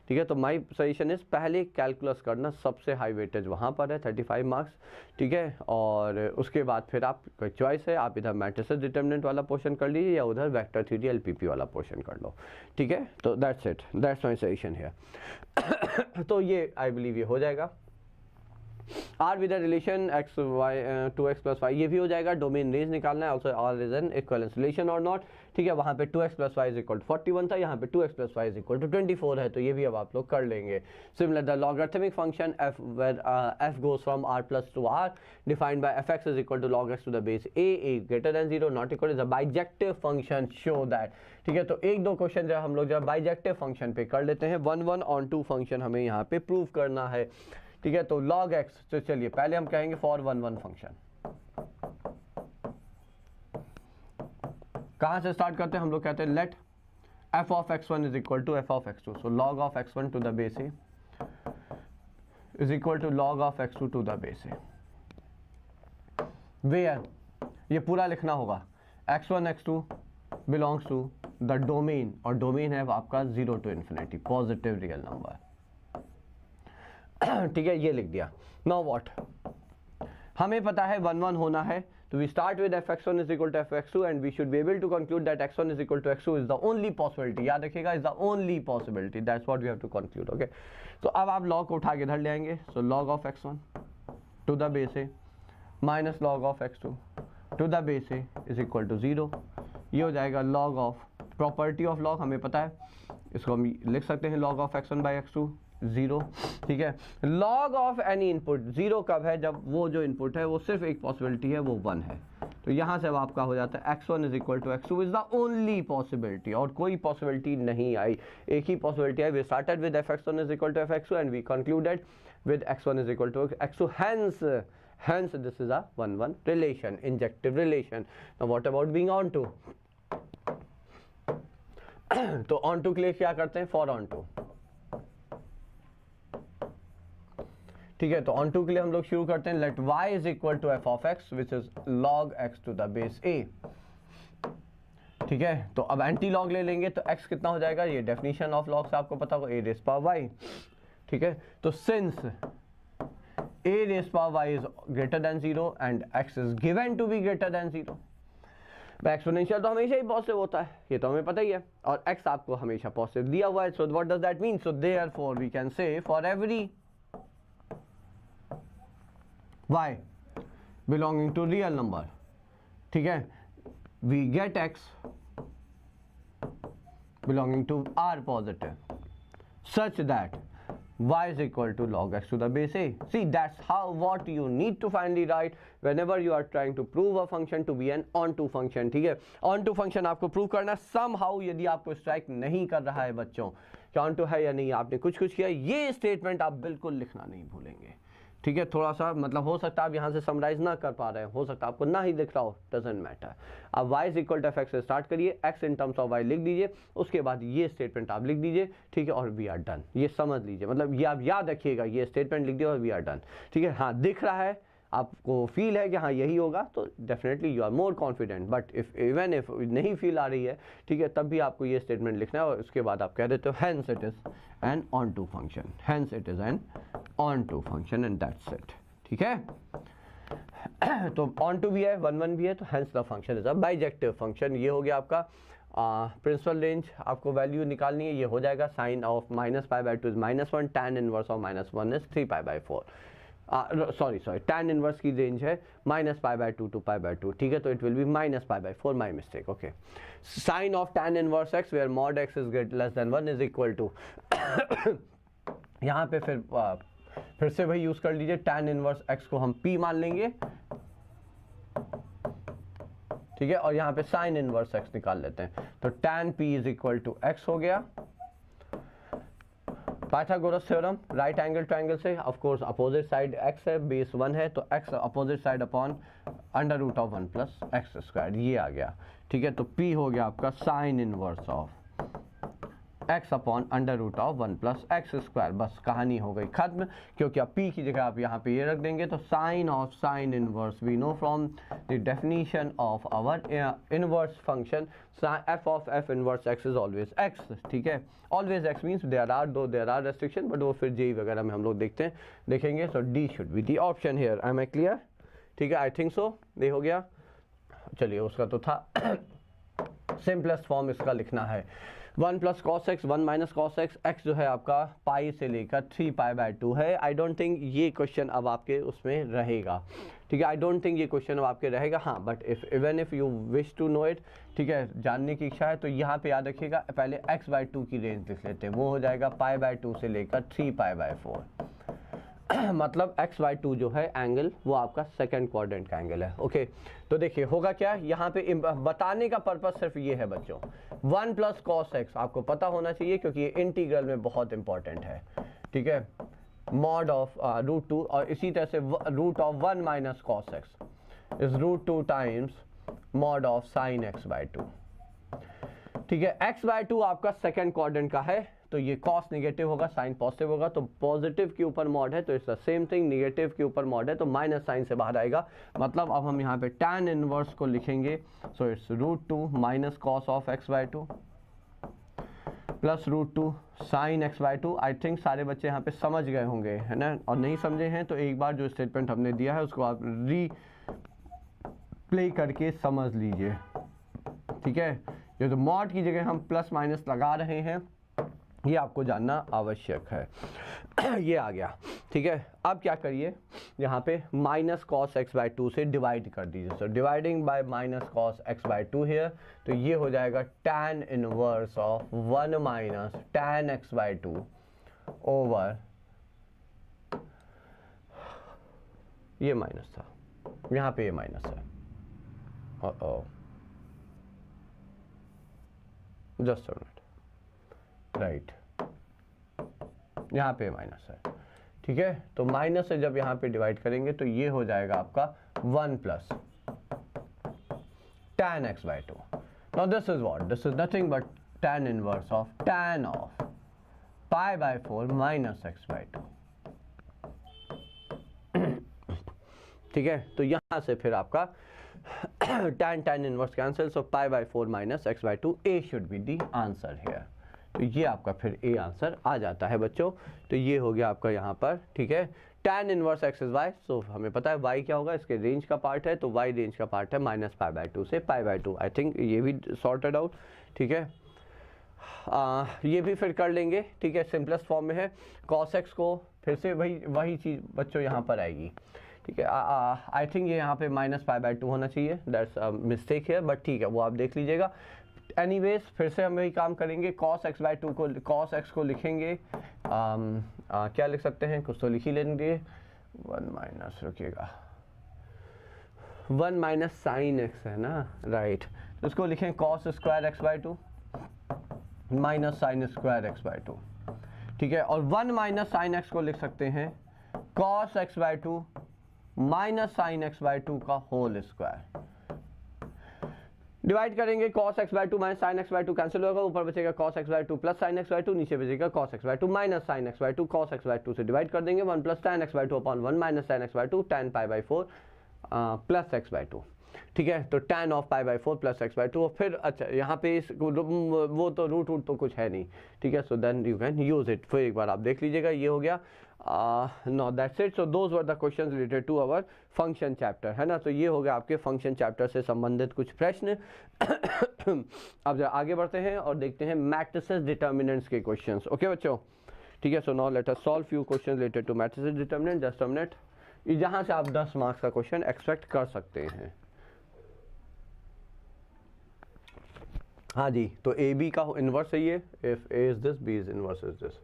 ठीक है। तो माय सजेशन इज पहले कैलकुलस करना, सबसे हाई वेटेज वहाँ पर है 35 मार्क्स, ठीक है, और उसके बाद फिर आप कोई चॉइस है, आप इधर मैट्रिसेस डिटर्मिनेंट वाला पोर्शन कर लीजिए या उधर वेक्टर थ्योरी एलपीपी वाला पोर्शन कर लो, ठीक है। तो that's it, that's my suggestion है। तो ये आई बिलीव ये हो जाएगा। R with relation x y 2x plus y, ये भी हो जाएगा। डोमेन रेंज निकालना है, also R is an equivalence relation और नॉट, ठीक है। वहाँ पे 2x plus y is equal to 41 था, यहाँ पे 2x plus y is equal to 24 है, तो ये भी अब आप लोग कर लेंगे। Similar the logarithmic function f where f goes from r plus to r defined by fx is equal to log x to the base a greater than 0 not equal is a bijective function, show that, ठीक है। तो एक दो क्वेश्चन जो हम लोग जब बाइजेक्टिव फंक्शन पे कर लेते हैं, 1 on 2 फंक्शन हमें यहाँ पे प्रूव करना है, ठीक है। तो log x, तो चलिए पहले हम कहेंगे फॉर 1 फंक्शन, कहाँ से स्टार्ट करते हैं हम लोग, कहते हैं late f of x1 is equal to f of x2, so log of x1 to the base a is equal to log of x2 to the base a, where ये पूरा लिखना होगा, x1 x2 belongs to the domain, और डोमेन है आपका 0 to infinity, positive real number, ठीक है, ये लिख दिया। नाउ व्हाट, हमें पता है 1 होना है, तो we start with fx1 is equal to fx2 and we should be able to conclude that x1 is equal to x2 is the only possibility, याद रखिएगा, is the only possibility, that's what we have to conclude, okay। तो अब आप log को उठा के इधर ले आएंगे, so log of x1 to the base a minus log of x2 to the base a is equal to 0, ये हो जाएगा log of, property of log हमें पता है, इसको हम लिख सकते हैं log of x1 by x2 0, ठीक है। log ऑफ एनी इनपुट, 0 कब है, जब वो जो इनपुट है वो सिर्फ एक पॉसिबिलिटी है, वो 1 है, तो यहाँ से अब आपका हो जाता है x1 is equal to x2 is the only possibility, और कोई पॉसिबिलिटी नहीं आई, एक ही पॉसिबिलिटी है। We started with fx1 is equal to fx2 and we concluded with x1 is equal to x2, hence this is a 1-1 relation, injective relation. Now what about being on to, तो ऑन टू के लिए क्या करते हैं, फॉर ऑन टू, ठीक है। तो ऑन टू के लिए हम लोग शुरू करते हैं, let y is equal to f of x which is log x to the base a, ठीक है। तो अब एंटी लॉग ले लेंगे तो x कितना हो जाएगा, ये डेफिनेशन ऑफ लॉग से आपको पता होगा, a रेज़ पावर y, ठीक है। तो since a raise power y is greater than 0 and x is given to be greater than 0, exponential तो हमेशा ही पॉजिटिव होता है, ये तो हमें पता ही है, और x आपको हमेशा पॉजिटिव दिया हुआ है। So what does that mean, so therefore we can say for every y belonging to real number, ठीक है, we get x belonging to r positive such that y is equal to log x to the base a. See, that's how what you need to finally write whenever you are trying to prove a function to be an onto function, ठीक है। onto function आपको प्रूव करना, somehow यदि आपको स्ट्राइक नहीं कर रहा है बच्चों कि onto है या नहीं, आपने कुछ किया, ये स्टेटमेंट आप बिल्कुल लिखना नहीं भूलेंगे, ठीक है। थोड़ा सा मतलब हो सकता है आप यहाँ से समराइज ना कर पा रहे हो सकता है आपको ना ही दिख रहा हो, डजेंट मैटर। अब y is equal to f x से स्टार्ट करिए, x in terms of y लिख दीजिए, उसके बाद ये स्टेटमेंट आप लिख दीजिए, ठीक है, और वी आर डन। ये समझ लीजिए, मतलब ये आप याद रखिएगा, ये स्टेटमेंट लिख दिया और वी आर डन, ठीक है। हाँ दिख रहा है, आपको फील है कि हाँ यही होगा, तो definitely you are more confident, but if even if नहीं फील आ रही है, ठीक है, तब भी आपको ये स्टेटमेंट लिखना है और उसके बाद आप कह देते हो hence it is an onto function, hence it is an onto function and that's it, ठीक है। तो ऑन टू भी है, वन वन भी है, तो hence the function is a bijective function. ये हो गया आपका प्रिंसिपल रेंज, आपको वैल्यू निकालनी है, ये हो जाएगा sine of minus pi by two is -1, tan inverse of -1 is 3 pi by 4, sorry tan inverse की रेंज है -π/2 to π/2, ठीक है, तो it will be -π/4, my mistake, okay. Sine of tan inverse x where mod x is less than 1 is equal to, यहाँ पे फिर से वही यूज कर लीजिए, tan इनवर्स x को हम p मान लेंगे, ठीक है, और यहाँ पे साइन इनवर्स x निकाल लेते हैं, तो tan p is equal to x हो गया। Pythagoras theorem, right angle triangle से, of course opposite side x है, बेस 1 है, तो x opposite side upon √1 plus X square, ये आ गया, ठीक है। तो p हो गया आपका sine inverse of x upon √1 plus X square, बस कहानी हो गई खत्म, क्योंकि अब p की जगह आप यहाँ पे ये रख देंगे, तो sine of sine inverse we know from the definition of our inverse function f of f inverse x is always x, ठीक है। Always x means there are restriction, but वो फिर जेई वगैरह में हम लोग देखेंगे, so D should be the option here, am I clear, ठीक है, आई थिंक सो, ये हो गया। चलिए उसका तो था, सिंपलेस्ट फॉर्म इसका लिखना है 1 plus cos x 1 minus cos x, x जो है आपका पाई से लेकर 3π/2 है। आई डोंट थिंक ये क्वेश्चन अब आपके उसमें रहेगा, ठीक है, आई डोंट थिंक ये क्वेश्चन अब आपके रहेगा। हाँ, but even if you wish to know it, ठीक है, जानने की इच्छा है, तो यहाँ पे याद रखिएगा, पहले x/2 की रेंज लिख लेते हैं, वो हो जाएगा π/2 से लेकर 3π/4, मतलब x/2 जो है एंगल, वो आपका सेकंड क्वाड्रेंट का एंगल है, ओके। तो देखिए होगा क्या, यहाँ पे बताने का पर्पस सिर्फ ये है बच्चों, 1 प्लस कॉस एक्स आपको पता होना चाहिए, क्योंकि ये इंटीग्रल में बहुत इंपॉर्टेंट है, ठीक है, मॉड ऑफ √2, और इसी तरह से root of 1 minus cos x is √2 times mod of sine x/2, ठीक है। x/2 आपका सेकंड क्वाड्रेंट का है, तो ये कॉस नेगेटिव होगा, साइन पॉजिटिव होगा, तो पॉजिटिव के ऊपर मॉड है, तो it's the same thing, negative के ऊपर मॉड है, तो माइनस साइन से बाहर आएगा, मतलब अब हम यहाँ पे tan इनवर्स को लिखेंगे, so it's √2 minus cos of x/2 plus √2 sine x/2। I think सारे बच्चे यहाँ पे समझ गए होंगे, है ना, और नहीं समझे हैं तो एक बार जो स्टेटमेंट हमने दिया है उसको आप प्ले करके समझ लीजिए, ठीक है। ये तो मॉड की जगह हम प्लस माइनस लगा रहे हैं, ये आपको जानना आवश्यक है। ये आ गया, ठीक है। अब क्या करिए, यहाँ पे माइनस कॉस x/2 से डिवाइड कर दीजिए, so dividing by minus cos x/2 here, तो ये हो जाएगा tan inverse of 1 minus tan x/2 over, ये माइनस था, यहाँ पे ये माइनस है, जस्ट अ मिनट, राइट, यहाँ पे माइनस है, ठीक है। तो माइनस से जब यहाँ पे डिवाइड करेंगे तो ये हो जाएगा आपका 1 plus tan x/2। Now this is what, this is nothing but tan inverse of tan of π/4 minus x/2। ठीक है, तो यहाँ से फिर आपका tan inverse cancel, so π/4 minus x/2, A should be the answer here. तो ये आपका फिर ए आंसर आ जाता है बच्चों। तो ये हो गया आपका यहाँ पर, ठीक है, tan inverse x is y, सो हमें पता है y क्या होगा, इसके रेंज का पार्ट है, तो y रेंज का पार्ट है माइनस π/2 से π/2। आई थिंक ये भी सॉर्टेड आउट, ठीक है। ये भी फिर कर लेंगे, ठीक है, सिंपलेस्ट फॉर्म में है। cos x को फिर से वही चीज़ बच्चों यहाँ पर आएगी, ठीक है। आई थिंक ये यहाँ पे माइनस π/2 होना चाहिए, दैट्स मिस्टेक है, बट ठीक है, वो आप देख लीजिएगा। एनीवेज फिर से हम वही काम करेंगे, cos x/2 को, cos x को लिखेंगे, क्या लिख सकते हैं, कुछ तो लिख ही लेंगे, 1 माइनस, रुकिएगा, 1 माइनस sin x है ना, राइट। तो इसको लिखें cos square x/2 minus sin square x/2, ठीक है। और 1 माइनस sin x को लिख सकते हैं cos x/2 minus sin x/2 का होल स्क्वायर। डिवाइड करेंगे, cos x/2 minus sin x/2 cancel होगा, ऊपर बचेगा cos x/2 plus sin x/2, नीचे बचेगा cos x/2 minus sin x/2। cos x/2 से डिवाइड कर देंगे, 1 plus tan x/2 upon 1 minus sin x/2 tan π/4 plus x/2, ठीक है। तो tan ऑफ π/4 प्लस x/2, फिर अच्छा यहाँ पे वो तो रूट तो कुछ है नहीं, ठीक है, so then you can use it. फिर एक बार आप देख लीजिएगा, ये हो गया। No that's it. So those were the questions related to our function chapter, है ना। तो ये हो गया आपके फंक्शन चैप्टर से संबंधित कुछ प्रश्न। अब जरा आगे बढ़ते हैं और देखते हैं मैट्रिसेस डिटर्मिनेंट्स के क्वेश्चंस। ओके बच्चों, ठीक है। So now let us solve few questions related to matrices determinant. Just a minute, जहाँ से आप 10 मार्क्स का क्वेश्चन एक्सपेक्ट कर सकते हैं। हाँ जी, तो ए बी का इनवर्स है ये, if A is this, B is inverse is this,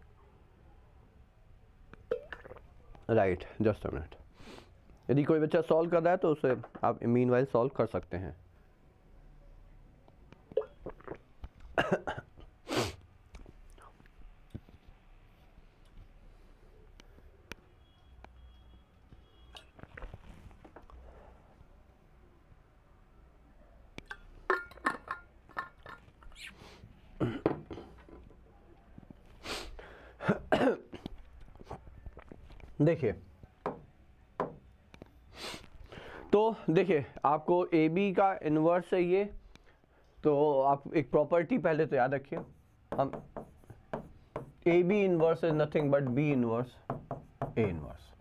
right. Just a minute, यदि कोई बच्चा सॉल्व कर रहा है तो उसे आप मीनवाइल सॉल्व कर सकते हैं। देखिए, तो देखिए आपको ए बी का इन्वर्स चाहिए, तो आप एक प्रॉपर्टी पहले तो याद रखिए, हम A B inverse is nothing but B inverse A inverse.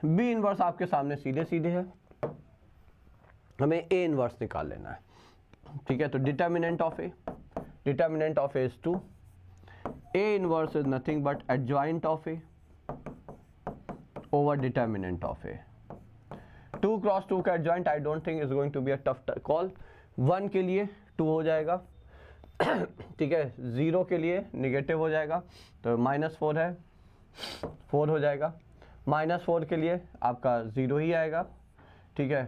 B inverse आपके सामने सीधे सीधे है, हमें ए इन्वर्स निकाल लेना है, ठीक है। तो determinant of A is 2, A inverse is nothing but adjoint of A over determinant of A। 2 cross 2 का adjoint I don't think is going to be a tough call. 1 के लिए 2 हो जाएगा, ठीक है। 0 के लिए निगेटिव हो जाएगा, तो -4 है, 4 हो जाएगा। -4 के लिए आपका 0 ही आएगा, ठीक है।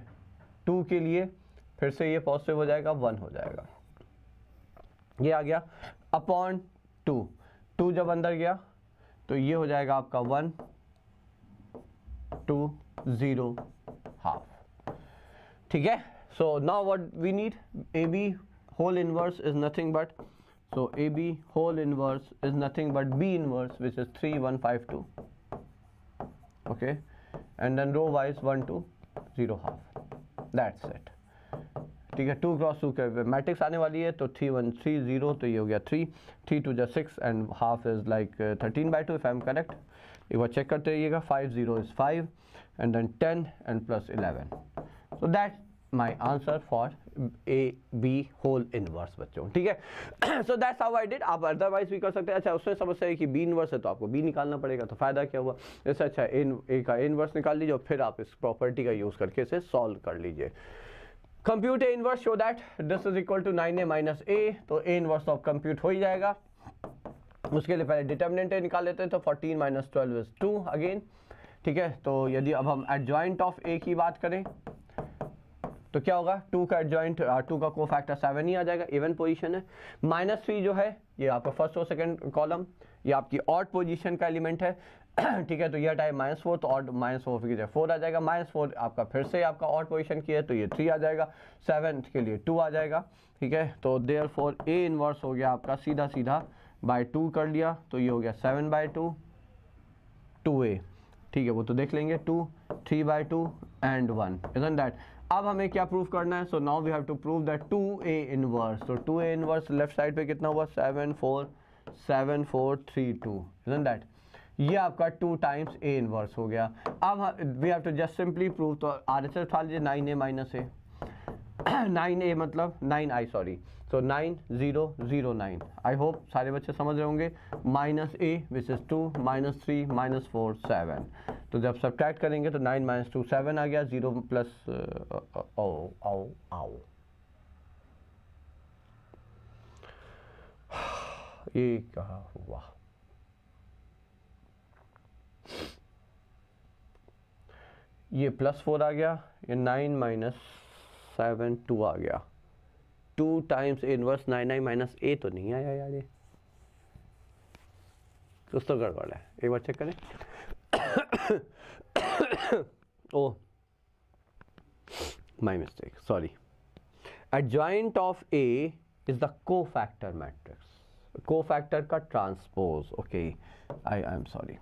2 के लिए फिर से ये पॉजिटिव हो जाएगा, 1 हो जाएगा, ये आ गया। अपॉन 2 जब अंदर गया तो ये हो जाएगा आपका 1 2 0 हाफ, ठीक है। So now what we need, A B whole inverse is nothing but, so A B whole inverse is nothing but B inverse which is 3 1 5 2, okay, and then row wise 1 2 0 half, that's it, ठीक है। 2 क्रॉस 2 के मैट्रिक्स आने वाली है, तो 3 1 3 0, तो ये हो गया 3 3 2 6 and half is like 13/2 if I am correct. एक बार चेक करते रहिएगा, 5 0 is 5 and then 10 and plus 11, so that's my answer for A B whole inverse बच्चों, ठीक है। So that's how I did. आप अदरवाइज भी कर सकते हैं। अच्छा, उसमें समस्या है कि बी इनवर्स है तो आपको बी निकालना पड़ेगा, तो फायदा क्या हुआ, इससे अच्छा ए का इनवर्स निकाल लीजिए और फिर आप इस प्रॉपर्टी का यूज करके इसे सॉल्व कर लीजिए। Compute A inverse, show that this is equal to 9a minus A, तो ए इनवर्स ऑफ कंप्यूट हो ही जाएगा। उसके लिए पहले डिटर्मिनेंट निकाल लेते हैं, तो 14 माइनस 12 इज 2 अगेन, ठीक है। तो यदि अब हम एडजॉइंट ऑफ ए की बात करें तो क्या होगा, 2 का एडजॉइंट 2 का कोफैक्टर 7 ही आ जाएगा, इवन पोजीशन है। -3 जो है ये आपका फर्स्ट और सेकंड कॉलम, ये आपकी ऑड पोजीशन का एलिमेंट है। ठीक है, तो ये हटाए -4, तो ऑड -4 की जगह 4 आ जाएगा, -4 आपका फिर से आपका ऑड पोजीशन की है तो ये 3 आ जाएगा, 7 के लिए 2 आ जाएगा। ठीक है, तो देयरफॉर ए इनवर्स हो गया आपका सीधा सीधा बाय 2 कर लिया, तो ये हो गया 7/2 2a। ठीक है, वो तो देख लेंगे, 2 3/2 एंड 1, इजंट दैट। अब हमें क्या प्रूव करना है? So now we have to prove that 2a inverse, तो 2a इनवर्स लेफ्ट साइड पे कितना हुआ? 7 4 7 4 3 2, इजंट दैट। ये आपका 2 टाइम्स a इनवर्स हो गया। अब we have to just simply prove, तो RHS उठा लीजिए 9a माइनस a 9a मतलब 9i सॉरी, तो 9 0 0 9। आई होप सारे बच्चे समझ रहे होंगे। -a विच इज 2 -3 -4 7, तो जब सब्ट्रैक्ट करेंगे तो 9 - 2 7 आ गया, 0 प्लस ये कहा हुआ, ये +4 आ गया, ये 9 - 7 2 आ गया, 2 times inverse 9i minus a तो नहीं आया यार, ये कुछ तो गड़बड़ है, एक बार चेक करें। Oh my mistake, sorry. Adjoint of a is the cofactor matrix, cofactor का transpose. Okay, I am sorry,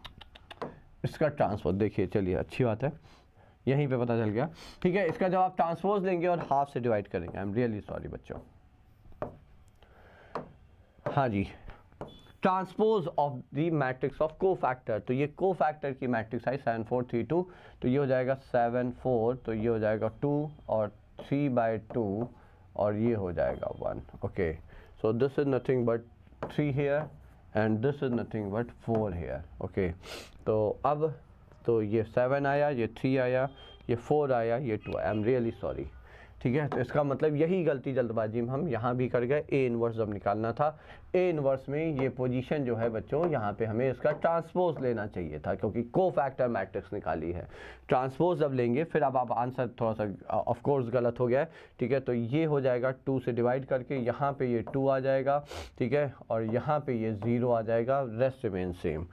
इसका ट्रांसपोज देखिए, चलिए अच्छी बात है, यहीं पे पता चल गया। ठीक है, इसका जब आप ट्रांसपोज लेंगे और हाफ से डिवाइड करेंगे, आई एम रियली सॉरी बच्चों। हाँ जी, transpose of the matrix of cofactor, तो ये कोफैक्टर की मैट्रिक्स आई 7 4 3 2, तो ये हो जाएगा 7 4, तो ये हो जाएगा 2 और 3/2 और ये हो जाएगा 1। Okay, so this is nothing but 3 here and this is nothing but 4 here. Okay, तो अब तो ये 7 आया, ये 3 आया, ये 4 आया, ये 2 आया। I am really sorry. ठीक है, तो इसका मतलब यही गलती जल्दबाजी में हम यहाँ भी कर गए। ए इनवर्स जब निकालना था, ए इनवर्स में ये पोजीशन जो है बच्चों, यहाँ पे हमें इसका ट्रांसपोज लेना चाहिए था, क्योंकि कोफैक्टर मैट्रिक्स निकाली है। ट्रांसपोज जब लेंगे फिर अब आप आंसर थोड़ा सा ऑफ कोर्स गलत हो गया है। ठीक है, तो ये हो जाएगा 2 से डिवाइड करके, यहाँ पे ये 2 आ जाएगा। ठीक है, और यहाँ पे ये 0 आ जाएगा, रेस्ट रिमेन सेम।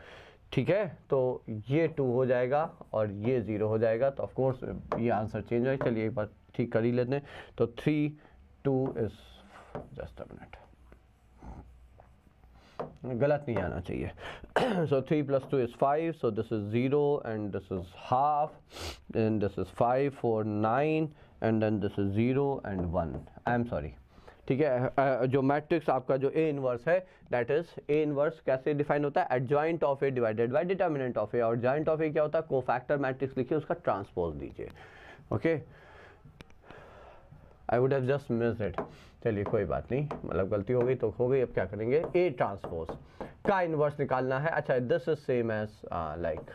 ठीक है, तो ये 2 हो जाएगा और ये 0 हो जाएगा, तो ऑफ कोर्स ये आंसर चेंज है। चलिए एक बार ठीक कर ही लेते हैं, तो 3 2 इज, जस्ट अ मिनट, गलत नहीं आना चाहिए। So 3 + 2 is 5, so this is 0 and this is half, and this is 5 4 9 and then this is 0 and 1। I am sorry. ठीक है, जो मैट्रिक्स आपका जो ए इनवर्स है, दैट इज ए इनवर्स कैसे डिफाइन होता है? Adjoint of A divided by determinant of A, और जॉइंट ऑफ ए क्या होता है? कोफैक्टर मैट्रिक्स लिखिए, उसका ट्रांसपोज दीजिए। Okay, I would have just missed it. चलिए कोई बात नहीं, मतलब गलती हो गई तो हो गई, अब क्या करेंगे? ए ट्रांसपोज का इनवर्स निकालना है। अच्छा, this is same as like,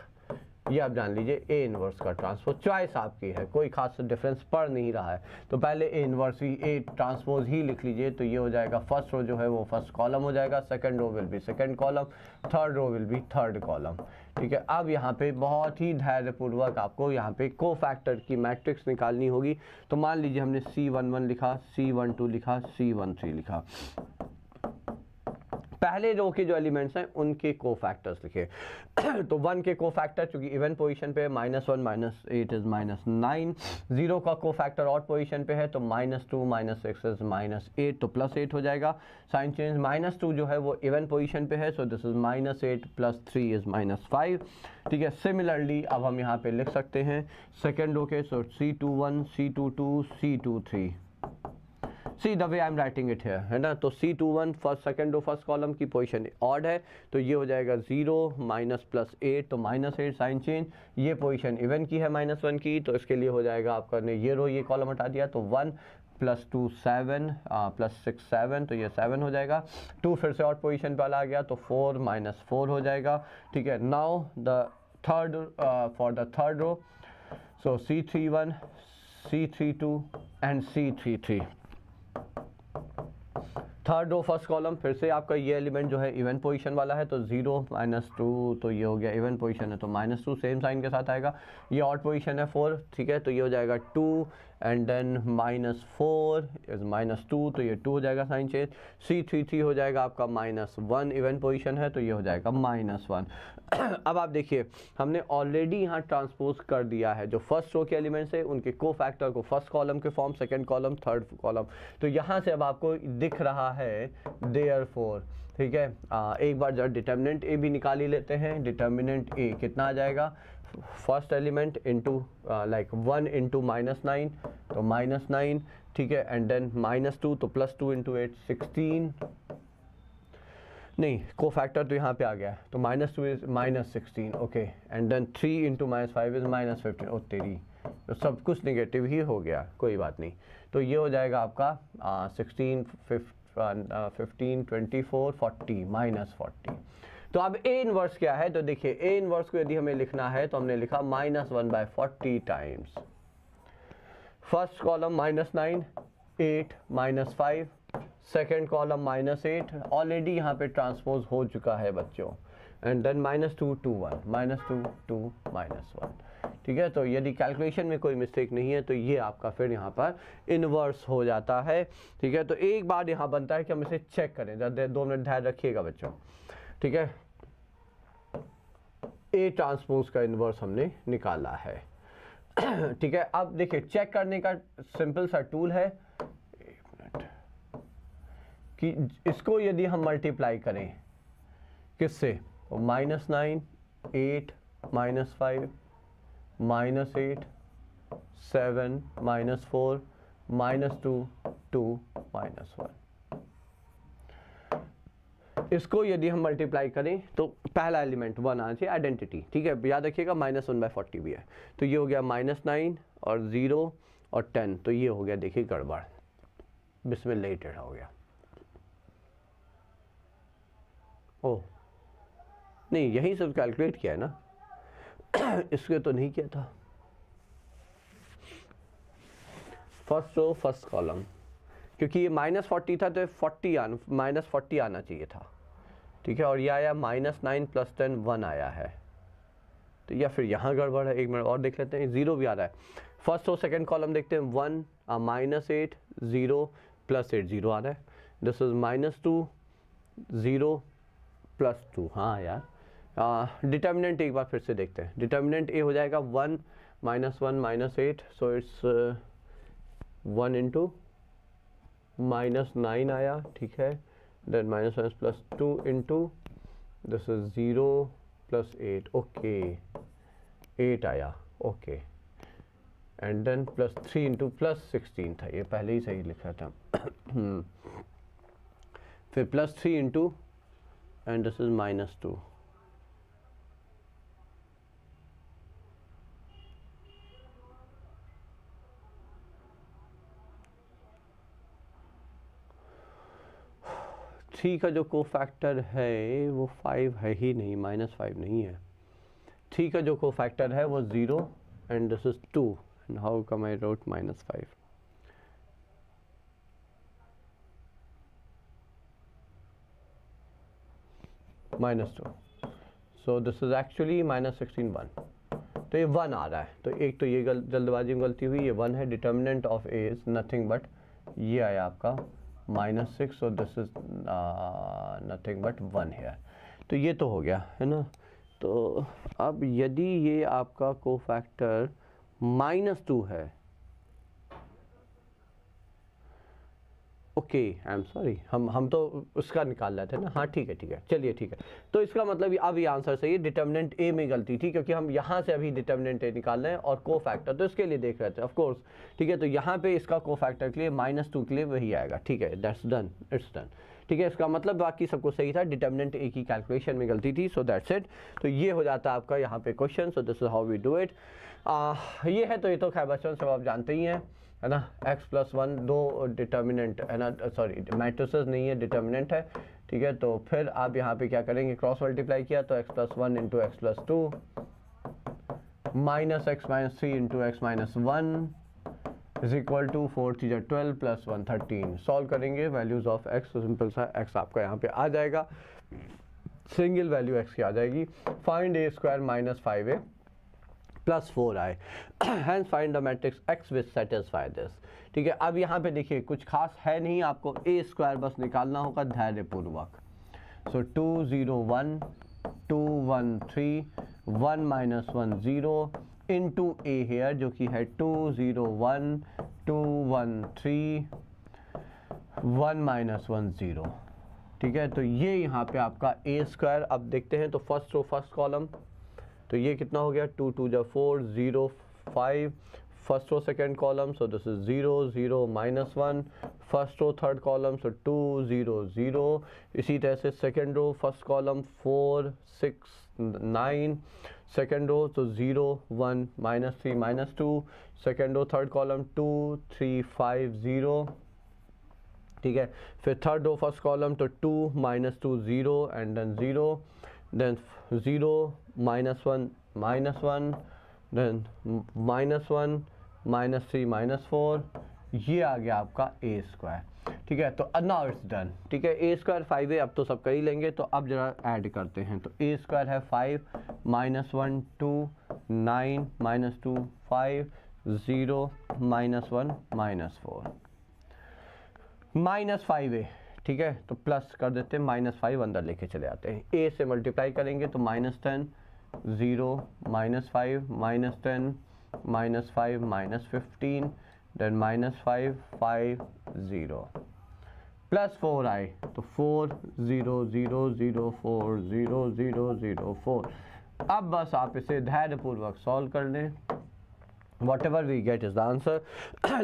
ये आप जान लीजिए ए इनवर्स का ट्रांसपोज, चॉइस आपकी है, कोई खास डिफरेंस पड़ नहीं रहा है, तो पहले A inverse he, A transpose ही लिख लीजिए। तो ये हो जाएगा, फर्स्ट रो जो है वो फर्स्ट कॉलम हो जाएगा, second row will be second column, third row will be third column. ठीक है, अब यहाँ पे बहुत ही धैर्यपूर्वक आपको यहाँ पे कोफैक्टर की मैट्रिक्स निकालनी होगी। तो मान लीजिए हमने C11 लिखा, C12 लिखा, C13 लिखा, पहले रो के जो एलिमेंट्स हैं उनके कोफैक्टर्स लिखे। तो 1 के कोफैक्टर चूंकि इवन पोजीशन पे -1 -8 इज -9, 0 का कोफैक्टर ऑड पोजीशन पे है तो -2 -6 इज -8, तो +8 हो जाएगा। साइन चेंज, -2 जो है वो इवन पोजीशन पे है, सो दिस इज -8 + 3 इज -5। ठीक है, सिमिलरली अब हम यहाँ पे लिख सकते हैं सेकेंड रो के, सो C21 C22 C23, see the way I am writing it है ना। तो C21 first second row first column की पोजीशन ऑड है, तो ये हो जाएगा 0 -+8, तो -8 साइन चेंज। ये पोजीशन इवन की है -1 की, तो इसके लिए हो जाएगा आपका ने ये रो ये कॉलम हटा दिया, तो 1 + 2 7 + 6 7, तो ये 7 हो जाएगा। 2 फिर से ऑड पोजीशन पर आ गया, तो 4 -4 हो जाएगा। ठीक है, now the third for the third row, so C31 C32 and C33, third row first column फिर से आपका ये एलिमेंट जो है इवन पोजीशन वाला है, तो 0 -2, तो ये हो गया इवन पोजीशन है तो -2 सेम साइन के साथ आएगा। ये ऑड पोजीशन है 4, ठीक है, तो ये हो जाएगा 2 एंड देन -4 इज -2, तो ये 2 हो जाएगा साइन चेंज। C33 हो जाएगा आपका -1, इवन पोजीशन है तो ये हो जाएगा -1। अब आप देखिए हमने ऑलरेडी यहाँ ट्रांसपोज कर दिया है जो फर्स्ट रो के एलिमेंट्स है उनके कोफैक्टर को फर्स्ट कॉलम के form, second column, third column. तो यहाँ से अब आपको दिख रहा है देयरफॉर, ठीक है। एक बार जब डिटर्मिनेंट ए भी निकाल ही लेते हैं। डिटर्मिनेंट ए कितना आ जाएगा, first element into like 1 into -9, तो -9, ठीक है। एंड देन -2 तो +2 इंटू 8 16, नहीं कोफैक्टर तो यहाँ पे आ गया तो -2 is -16, okay. And then 3 into -5 is -15, ओ तेरी, तो सब कुछ नेगेटिव ही हो गया, कोई बात नहीं। तो ये हो जाएगा आपका 16 15 24 40 -40। तो अब ए इनवर्स क्या है, तो देखिए ए इनवर्स को यदि हमें लिखना है तो हमने लिखा -1/40 times first column -9 8 -5, second column -8 already यहाँ पे ट्रांसपोज हो चुका है बच्चों। एंड देन -2 2 1 -2 2 -1, ठीक है। तो यदि कैलकुलेशन में कोई मिस्टेक नहीं है तो ये आपका फिर यहाँ पर इन्वर्स हो जाता है, ठीक है। तो एक बार यहाँ बनता है कि हम इसे चेक करें, 2 मिनट ध्यान रखिएगा बच्चों, ठीक है। ए ट्रांसपोज का इन्वर्स हमने निकाला है, ठीक है। अब देखिए चेक करने का सिंपल सा टूल है, एक मिनट, कि इसको यदि हम मल्टीप्लाई करें किससे, -9 8 -5 -8 7 -4 -2 2 -1, इसको यदि हम मल्टीप्लाई करें तो पहला एलिमेंट 1 आना चाहिए, आइडेंटिटी, ठीक है। याद रखिएगा -1/40 भी है, तो ये हो गया -9 और 0 और 10, तो ये हो गया देखिए गड़बड़, बिस्मिल्लाह टेढ़ा हो गया। ओह नहीं, यही सब कैलकुलेट किया है ना, इसके तो नहीं किया था। फर्स्ट रो फर्स्ट कॉलम, क्योंकि ये -40 था तो -40 आना चाहिए था, ठीक है। और ये आया -9 + 10 1 आया है, तो या फिर यहाँ गड़बड़ है। एक मिनट और देख लेते हैं, 0 भी आ रहा है। फर्स्ट रो सेकंड कॉलम देखते हैं, 1 -8 0 +8 0 आ रहा है। दिस इज -2 0 +2, हाँ यार। डिटर्मिनेंट एक बार फिर से देखते हैं। डिटर्मिनेंट ए हो जाएगा 1 -1 -8, सो इट्स 1 इंटू -9 आया, ठीक है। Then -1 +2 into this is 0 +8, okay 8 आया, ओके। एंड देन +3 इंटू +16 था, ये पहले ही सही लिखा था। फिर +3 into and this is -2, three का जो कोफैक्टर है वो 5 है ही नहीं, -5 नहीं है। 3 का जो कोफैक्टर है वो 0 and this is 2, and how come I wrote -5, -2, so this is actually -16 1, तो ये 1 आ रहा है। तो एक तो ये जल्दबाजी में गलती हुई, ये 1 है। Determinant of A is nothing but ये आया आपका -6, सो दिस इज नथिंग बट 1 है। तो ये तो हो गया है ना। तो अब यदि ये आपका कोफैक्टर -2 है, ओके आई एम सॉरी, हम तो उसका निकाल रहे थे ना, हाँ ठीक है चलिए ठीक है। तो इसका मतलब अब ये आंसर सही है, डिटर्मिनेंट ए में गलती थी, क्योंकि हम यहाँ से अभी डिटर्मिनेंट ए निकाल रहे हैं और कोफैक्टर तो इसके लिए देख रहे थे ऑफ कोर्स, ठीक है। तो यहाँ पे इसका कोफैक्टर के लिए -2 के लिए वही आएगा, ठीक है। दैट्स डन, इट्स डन, ठीक है। इसका मतलब बाकी सबको सही था, डिटर्मिनेंट ए की कैलकुलेशन में गलती थी, सो दैट्स इट। तो ये हो जाता है आपका यहाँ पे question, so this is how we do it. ये है, तो ये तो खैर बच्चों सब आप जानते ही हैं, है ना। x+1 दो डिटर्मिनेंट है ना, सॉरी मैट्रिसेस नहीं है, डिटर्मिनेंट है, ठीक है। तो फिर आप यहाँ पे क्या करेंगे, क्रॉस मल्टीप्लाई किया तो x+1 into x+2 -x -3 into x -1 is equal to 4 3 12 + 1 13। Solve करेंगे वैल्यूज ऑफ x, तो सिंपल सा x आपका यहाँ पे आ जाएगा, सिंगल वैल्यू x की आ जाएगी। फाइंड a² -5a, प्लस 4i, hence find the matrix x which satisfy this. ठीक है, अब यहाँ पे देखिए कुछ खास है नहीं, आपको ए स्क्वायर बस निकालना होगा धैर्यपूर्वक। सो 2 0 1 2 1 3 1 - 1 0 इंटू ए हेयर जो कि है 2 0 1 2 1 3 1 - 1 0। ठीक है, तो ये यहाँ पे आपका ए स्क्वायर। अब देखते हैं तो फर्स्ट रो फर्स्ट कॉलम, तो ये कितना हो गया 2 2 जा 4 0 5 first row second column, so this is 0 0 -1 first row third column, so 2 0 0। इसी तरह से second row first column 4 6 9 second row, तो 0 1 -3 -2 सेकेंड रो थर्ड कॉलम 2 3 5 0। ठीक है, फिर थर्ड रो फर्स्ट कॉलम तो 2 -2 0 एंड देन 0 देन 0 -1 -1 देन -1 -3 -4, ये आ गया आपका ए स्क्वायर। ठीक है, तो नाउ इट्स डन। ठीक है, ए स्क्वायर 5a अब तो सब कर ही लेंगे, तो अब जरा ऐड करते हैं। तो ए स्क्वायर है 5 -1 2 9 -2 5 0 -1 -4 -5a। ठीक है, तो प्लस कर देते हैं, -5 अंदर लेके चले आते हैं। ए से मल्टीप्लाई करेंगे तो -10 0 -5 -10 -5 -15 देन -5 5 0 प्लस 4i, तो 4 0 0 0 4 0 0 0 4। अब बस आप इसे धैर्यपूर्वक सॉल्व कर लें, whatever we get is the answer।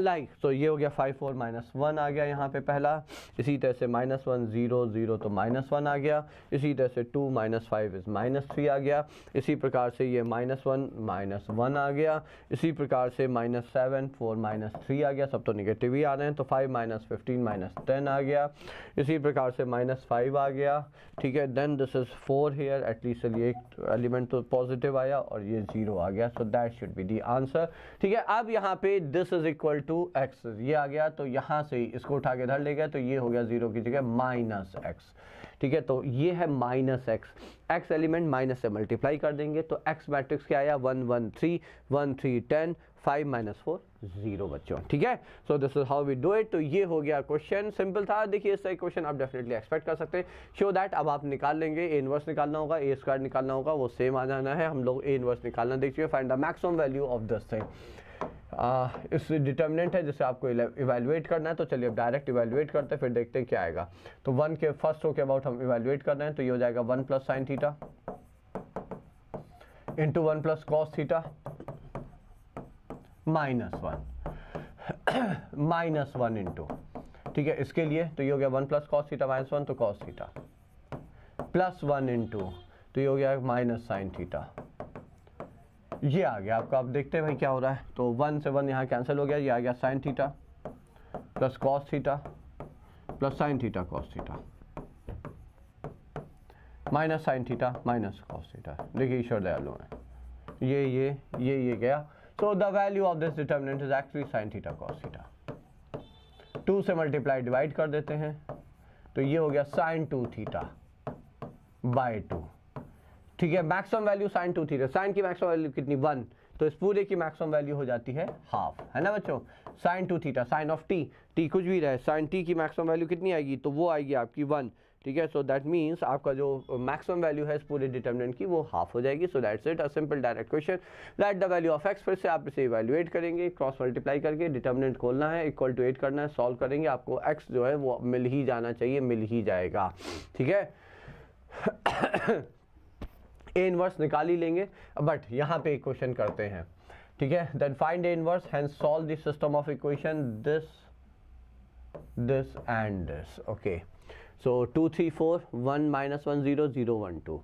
like so ये हो गया 5 4 -1 आ गया यहाँ पे पहला, इसी तरह से -1 0 0 तो -1 आ गया, इसी तरह से 2 -5 इज -3 आ गया, इसी प्रकार से ये -1 -1 आ गया, इसी प्रकार से -7 4 -3 आ गया, सब तो निगेटिव ही आ रहे हैं, तो 5 -15 -10 आ गया, इसी प्रकार से -5 आ गया। ठीक है, then this is 4 here, at least चलिए एक एलिमेंट तो पॉजिटिव आया और ये 0 आ गया, so that should be the answer. ठीक है, अब यहाँ पे this is equal to x, ये आ गया, तो यहाँ से इसको उठा के इधर ले गया, तो ये हो गया 0 की जगह -x। ठीक है, तो ये है -x एलिमेंट माइनस से मल्टीप्लाई कर देंगे, तो x मैट्रिक्स क्या आया 1 1 3 1 3 10 5 -4 0 बच्चों। ठीक है, so this is how we do it. तो ये हो गया क्वेश्चन, सिंपल था। देखिए इस क्वेश्चन आप डेफिनेटली एक्सपेक्ट कर सकते हैं। शो दैट अब आप निकाल लेंगे, ए इनवर्स निकालना होगा, ए स्क्वायर निकालना होगा, वो सेम आ जाना है। हम लोग ए इनवर्स निकालना देख चुके, find the maximum value of this thing. इस डिटर्मिनेंट है जिसे आपको इवेलुएट करना है, तो चलिए अब डायरेक्ट इवेलुएट करते हैं, फिर देखते हैं क्या आएगा। तो 1 के फर्स्ट रो के अबाउट हम इवेलुएट कर रहे हैं, तो ये हो जाएगा 1 + sin theta into 1 + cos theta -1 into, ठीक है, इसके लिए तो ये हो गया 1 + cos थीटा -1 तो cos थीटा +1 इंटू, तो ये हो गया -sin थीटा। ये आ गया आपका। अब देखते हैं भाई क्या हो रहा है, तो 1 से 1 यहाँ कैंसिल हो गया, ये आ गया sin theta plus cos theta plus sin theta cos theta minus sin theta minus cos theta. देखिए ईश्वर दयालु है, ये गया। So the value of this determinant is actually sin theta cos theta. 2 से मल्टीप्लाई डिवाइड कर देते हैं, तो ये हो गया sin 2 थीटा बाय 2। ठीक है, मैक्सिमम वैल्यू sin 2 थीटा, साइन की मैक्सिमम वैल्यू कितनी 1, तो इस पूरे की मैक्सिमम वैल्यू हो जाती है हाफ, है ना बच्चों। sin 2 थीटा साइन ऑफ t कुछ भी रहे, sin t की मैक्सिमम वैल्यू कितनी आएगी, तो वो आएगी आपकी 1। ठीक है, सो दैट मीन्स आपका जो मैक्सिमम वैल्यू है इस पूरे डिटर्मिनेंट की वो हाफ हो जाएगी। सो that's it, a simple direct question. Let the value of x, फिर से आप इसे इवैल्यूएट करेंगे, क्रॉस मल्टीप्लाई करके डिटर्मिनेंट खोलना है, इक्वल टू 8 करना है, सॉल्व करेंगे, आपको x जो है वो मिल ही जाना चाहिए, मिल ही जाएगा। ठीक है, ए इनवर्स निकाल ही लेंगे, बट यहाँ पे एक क्वेश्चन करते हैं। ठीक है, then find A inverse, hence solve the system of equation this and this. Okay, so 2 3 4 1 -1 0 0 1 2।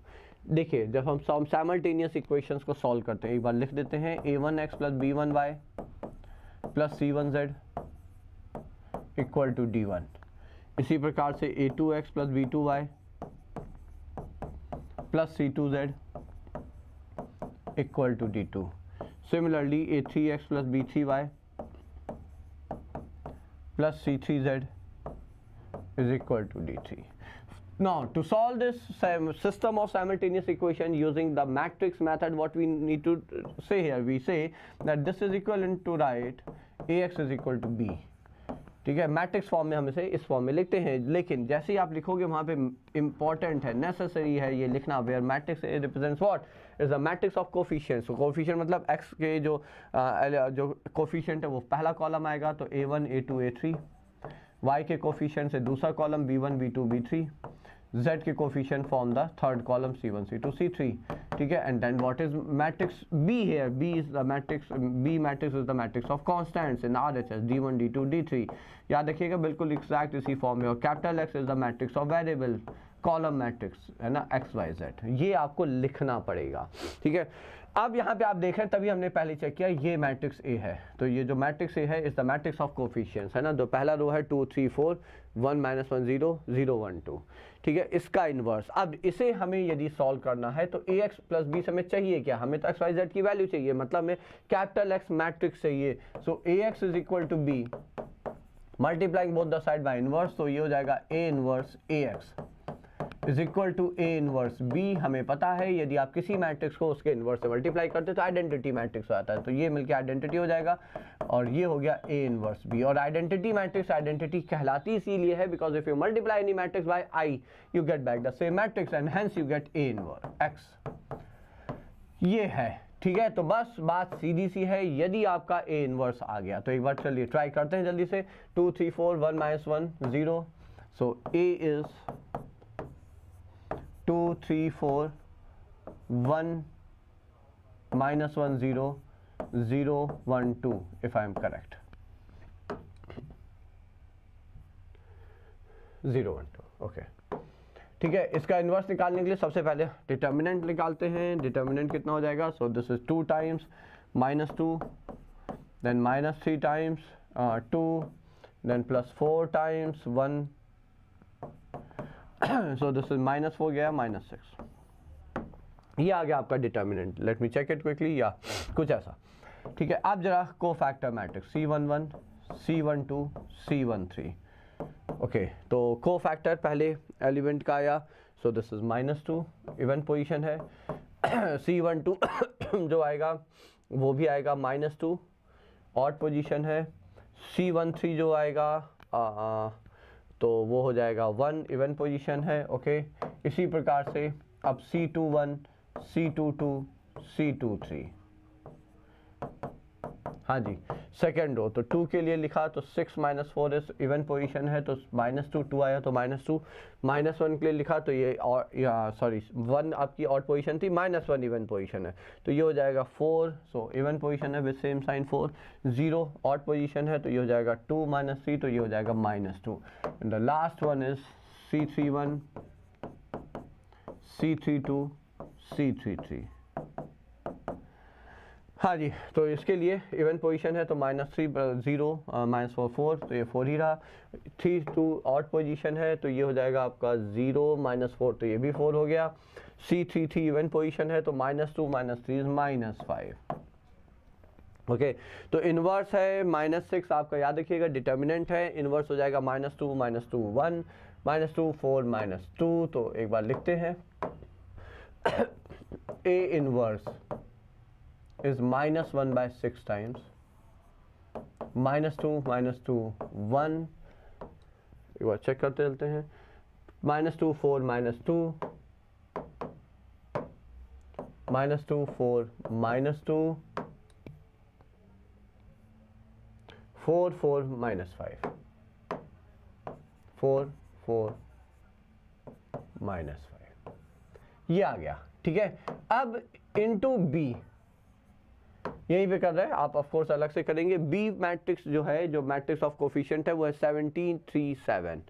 देखिए जब हम साइमल्टेनियस इक्वेशंस को सॉल्व करते हैं, एक बार लिख देते हैं, a1x + b1y + c1z equal to d1। इसी प्रकार से a2x + b2y + c2z equal to d2। Similarly a3x + b3y + c3z is equal to d3। Now to solve this system of simultaneous equation using the matrix method, what we need to say here, we say that this is equivalent to write ax is equal to b. ठीक है, मैट्रिक्स फॉर्म में हम इसे इस फॉर्म में लिखते हैं, लेकिन जैसे ही आप लिखोगे वहाँ पे इंपॉर्टेंट है, नेसेसरी है ये लिखना, where matrix represents what is the matrix of coefficients. Coefficient मतलब x के जो कोफिशिएंट है वो पहला कॉलम आएगा तो a1 a2 a3, y के कोफिशिएंट से दूसरा column b1 b2 b3, z के coefficient form the third column c1 c2 c3. ठीक है, and then what is matrix b here, b is the matrix, b matrix is the matrix of constants in RHS d1 d2 d3. याद रखिएगा बिल्कुल एग्जैक्ट इसी फॉर्म में. और capital X is the matrix of variable, column matrix है ना, एक्स वाई जेड, ये आपको लिखना पड़ेगा. ठीक है, अब यहाँ पे आप देख रहे हैं, तभी हमने पहले चेक किया ये मैट्रिक्स ए है, तो ये जो मैट्रिक्स ए है is the matrix of coefficients है ना. तो पहला रो है 2 3 4 1 -1 0 0 1 2. ठीक है, इसका इन्वर्स. अब इसे हमें यदि सॉल्व करना है तो ए एक्स प्लस बी हमें चाहिए क्या, हमें तो एक्स वाई जेड की वैल्यू चाहिए, मतलब हमें कैपिटल एक्स मैट्रिक्स चाहिए. So A X is equal to B multiplying both the side by inverse, तो ये हो जाएगा A inverse A X is equal to A inverse B. हमें पता है यदि आप किसी मैट्रिक्स को उसके इनवर्स से मल्टीप्लाई करते हैं तो आइडेंटिटी मैट्रिक्स आता है, तो ये मिलकर आइडेंटिटी हो जाएगा और ये हो गया ए इनवर्स बी. और आइडेंटिटी मैट्रिक्स आइडेंटिटी कहलाती इसीलिए है because if you multiply any matrix bye I you get back the same matrix and hence you get A inverse x. ये है. ठीक है, तो बस बात सीधी सी है, यदि आपका ए इनवर्स आ गया तो एक बार चलिए ट्राई करते हैं जल्दी से. 2 3 4 1 -1 0. सो A is 2 3 4 1 -1 0 0 1 2 if I am correct. 0 1 2 okay. ठीक है, इसका इन्वर्स निकालने के लिए सबसे पहले डिटर्मिनेंट निकालते हैं. डिटर्मिनेंट कितना हो जाएगा, so this is 2 times -2 then -3 times 2 then +4 times 1. so this is -4 गया -6. ये आ गया आपका determinant. Let me check it quickly, या कुछ ऐसा. ठीक है, अब जरा को factor matrix C11 C12 C13. Okay, तो को फैक्टर पहले एलिमेंट का आया, सो दिस इज -2 इवन पोजीशन है. C12 जो आएगा वो भी आएगा -2 ऑड पोजीशन है. C13 जो आएगा तो वो हो जाएगा 1 इवन पोजीशन है. ओके, इसी प्रकार से अब C21 C22 C23. हाँ जी, सेकेंड रो तो 2 के लिए लिखा तो 6 -4 इस इवन पोजीशन है तो -2 2 आया तो -2. -1 के लिए लिखा तो ये और सॉरी 1 आपकी ऑड पोजीशन थी, -1 इवन पोजीशन है तो ये हो जाएगा 4. सो इवन पोजीशन है with same sign 4. 0 odd position है तो ये हो जाएगा 2 -3 तो ये हो जाएगा -2. And the last one is C31 C32 C33. हाँ जी, तो इसके लिए इवन पोजीशन है तो -3 0 -4 4 तो ये 4 ही रहा. 3 2 ऑड पोजीशन है तो ये हो जाएगा आपका 0 -4 तो ये भी 4 हो गया. C33 इवन पोजीशन है तो -2 -3 -5. ओके, तो इन्वर्स है -6 आपका याद रखिएगा. डिटर्मिनेंट है, इन्वर्स हो जाएगा -2 -2 1 -2 4 -2. तो एक बार लिखते हैं A इन्वर्स is -1/6 times -2 -2 1. एक बार चेक करते चलते हैं. -2 4 -2 -2 4 -2 4 4 -5 4 4 -5. ये आ गया. ठीक है, अब इनटू बी यहीं पे कर रहे हैं आप, ऑफ कोर्स अलग से करेंगे. बी मैट्रिक्स जो है, जो मैट्रिक्स ऑफ कोफिशिएंट है वो है 17 3 7.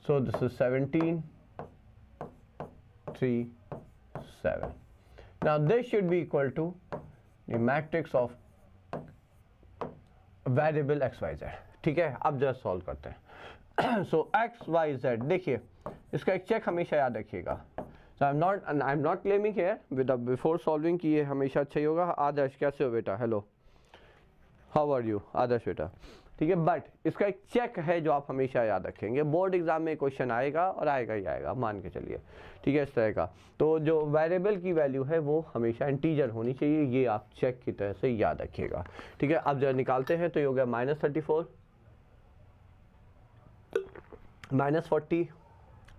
So this is 17 3 7. Now this should be equal to the matrix of variable x Y z. ठीक है, अब जरा सॉल्व करते हैं. सो एक्स वाई जेड, देखिए इसका एक चेक हमेशा याद रखिएगा. So I'm not claiming here with the before solving कि ये हमेशा अच्छा ही होगा. आदर्श कैसे हो बेटा? हेलो, हाउ आर यू आदर्श बेटा? ठीक है, बट इसका एक चेक है जो आप हमेशा याद रखेंगे, बोर्ड एग्जाम में क्वेश्चन आएगा और आएगा ही आएगा, मान के चलिए, ठीक है, इस तरह का। तो जो वेरिएबल की वैल्यू है वो हमेशा इंटीजर होनी चाहिए, ये आप चेक की तरह से याद रखिएगा, ठीक है। अब जब निकालते हैं तो ये हो गया -34 -40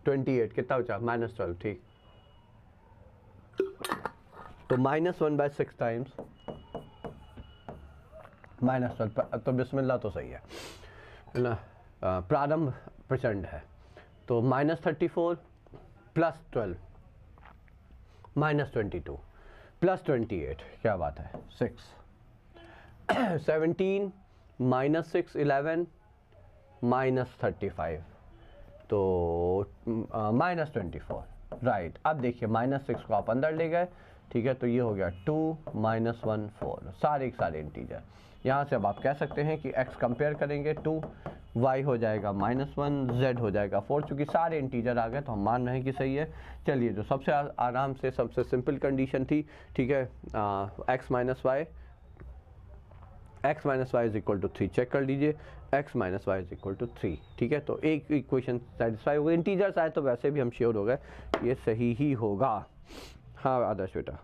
28, कितना बचा -12, ठीक। तो -1/6 टाइम्स -12, तो बिस्मिल्लाह तो सही है ना, प्रारंभ प्रचंड है। तो -34 + 12 -22 + 28, क्या बात है, 6 17 -6 11 -35, तो -24, राइट। अब देखिए -6 को आप अंदर ले गए, ठीक है, तो ये हो गया 2 -1 4, सारे के सारे इंटीजर। यहाँ से अब आप कह सकते हैं कि x कंपेयर करेंगे 2, y हो जाएगा -1, z हो जाएगा 4, चूँकि सारे इंटीजर आ गए तो हम मान रहे हैं कि सही है। चलिए, जो सबसे आराम से सबसे सिंपल कंडीशन थी, ठीक है, x - y = 3, चेक कर लीजिए, x - y = 3, ठीक है। तो एक इक्वेशन सेटिस्फाई हो गई, इंटीजर्स आए तो वैसे भी हम श्योर हो गए ये सही ही होगा। हाँ आदर्श बेटा,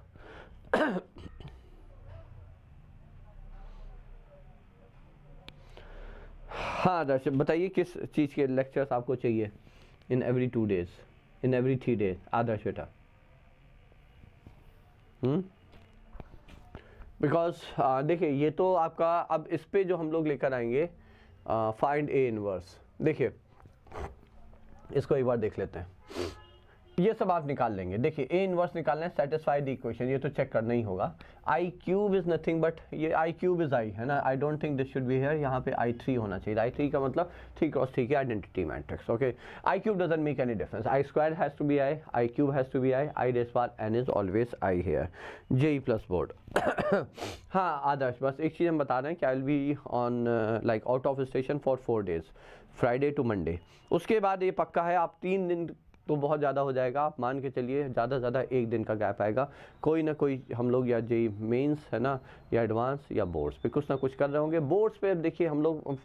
हाँ आदर्श बताइए किस चीज़ के लेक्चर्स आपको चाहिए in every 2 days, in every 3 days, आदर्श बेटा। बिकॉज देखिए, ये तो आपका, अब इस पे जो हम लोग लेकर आएंगे फाइंड ए इनवर्स, देखिए इसको एक बार देख लेते हैं, ये सब आप निकाल लेंगे। देखिए ए इनवर्स निकालना है, सेटिस्फाई द इक्वेशन, ये तो चेक करना ही होगा। i³ इज नथिंग बट ये i³ इज i है ना, आई don't think this should be here, यहाँ पे i3 होना चाहिए, i3 का मतलब 3 × 3 की identity matrix, okay. i³ doesn't make any difference, i² has to be i, i³ has to be i, i⁻n is always i here. JEE plus board हाँ आदर्श, बस एक चीज़ हम बता रहे हैं कि I will be on like out of station for 4 days, Friday to Monday. उसके बाद ये पक्का है, आप 3 दिन तो बहुत ज़्यादा हो जाएगा, आप मान के चलिए ज़्यादा से ज़्यादा 1 दिन का गैप आएगा, कोई ना कोई हम लोग या JEE मेंस है ना, या एडवांस या बोर्ड्स पे कुछ ना कुछ कर रहे होंगे। बोर्ड्स पे देखिए हम लोग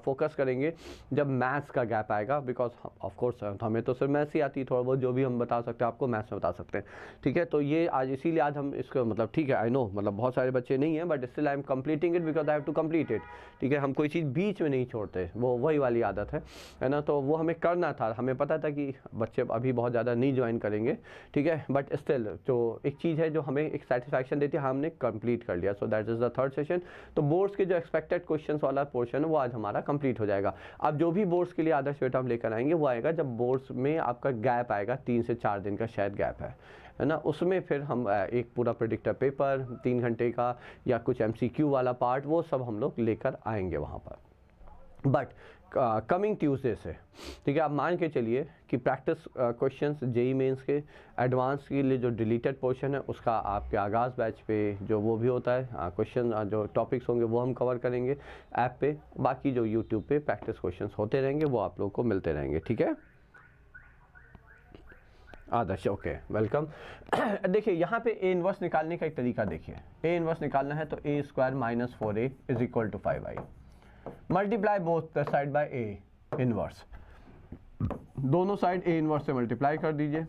फोकस करेंगे जब मैथ्स का गैप आएगा, बिकॉज ऑफ कोर्स हमें तो सिर्फ मैथ्स ही आती है, थोड़ा बहुत जो भी हम बता सकते हैं आपको मैथ्स में बता सकते हैं, ठीक है। तो ये आज इसीलिए आज हम इसको मतलब, ठीक है आई नो मतलब बहुत सारे बच्चे नहीं हैं, but still I am completing it because I have to complete it, ठीक है। हम कोई चीज़ बीच में नहीं छोड़ते, वो वही वाली आदत है ना, तो वो हमें करना था, हमें पता था कि बच्चे अभी बहुत ज़्यादा नहीं ज्वाइन करेंगे, ठीक है, बट स्टिल जो एक चीज़ है जो हमें एक सेटिस्फैक्शन देती है, हमने कंप्लीट कर लिया, so that is the 3rd session. तो बोर्ड्स के जो एक्सपेक्टेड क्वेश्चंस वाला पोर्शन है वो आज हमारा कंप्लीट हो जाएगा। अब जो भी बोर्ड्स के लिए आदर्श बेटा हम लेकर आएंगे वो आएगा जब बोर्ड्स में आपका गैप आएगा, 3 से 4 दिन का शायद गैप है ना, उसमें फिर हम एक पूरा प्रेडिक्टर पेपर 3 घंटे का या कुछ MCQ वाला पार्ट वो सब हम लोग लेकर आएंगे वहाँ पर। बट कमिंग ट्यूसडे से, ठीक है, आप मान के चलिए कि प्रैक्टिस क्वेश्चंस JEE मेंस के एडवांस के लिए जो डिलीटेड पोर्शन है उसका आपके आगाज़ बैच पे जो वो भी होता है, क्वेश्चन जो टॉपिक्स होंगे वो हम कवर करेंगे ऐप पे, बाकी जो यूट्यूब पे प्रैक्टिस क्वेश्चंस होते रहेंगे वो आप लोग को मिलते रहेंगे, ठीक है आदर्श, ओके वेलकम। देखिए यहाँ पे ए इनवर्स निकालने का एक तरीका देखिए, ए इनवर्स निकालना है तो a² - 4a = 5i, multiply both the side bye A inverse, दोनों साइड ए इनवर्स से मल्टीप्लाई कर दीजिए,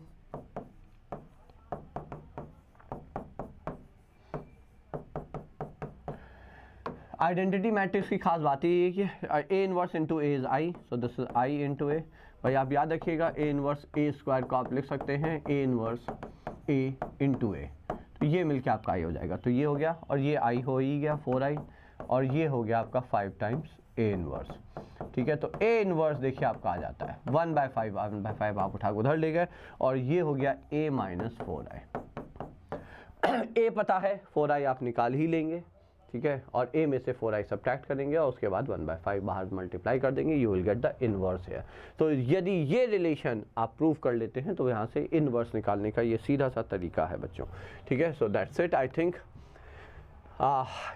आइडेंटिटी मैट्रिक्स की खास बात ये है कि A inverse into A is I, so this is I into A. भाई आप याद रखिएगा ए इनवर्स a² को आप लिख सकते हैं ए इनवर्स a इंटू ए, तो ये मिलके आपका आई हो जाएगा, तो ये हो गया और ये आई हो ही गया 4i, और ये हो गया आपका 5 टाइम्स ए इनवर्स, ठीक है। तो ए इनवर्स देखिए आपका आ जाता है 1/5 आप उठा के उधर ले गए, और ये हो गया a - 4i। ए पता है 4i आप निकाल ही लेंगे, ठीक है, और a में से 4i सब्ट्रैक्ट करेंगे और उसके बाद 1/5 बाहर मल्टीप्लाई कर देंगे, you will get the inverse है। तो यदि ये रिलेशन आप प्रूव कर लेते हैं तो यहाँ से इनवर्स निकालने का ये सीधा सा तरीका है बच्चों, ठीक है। So that's it, I think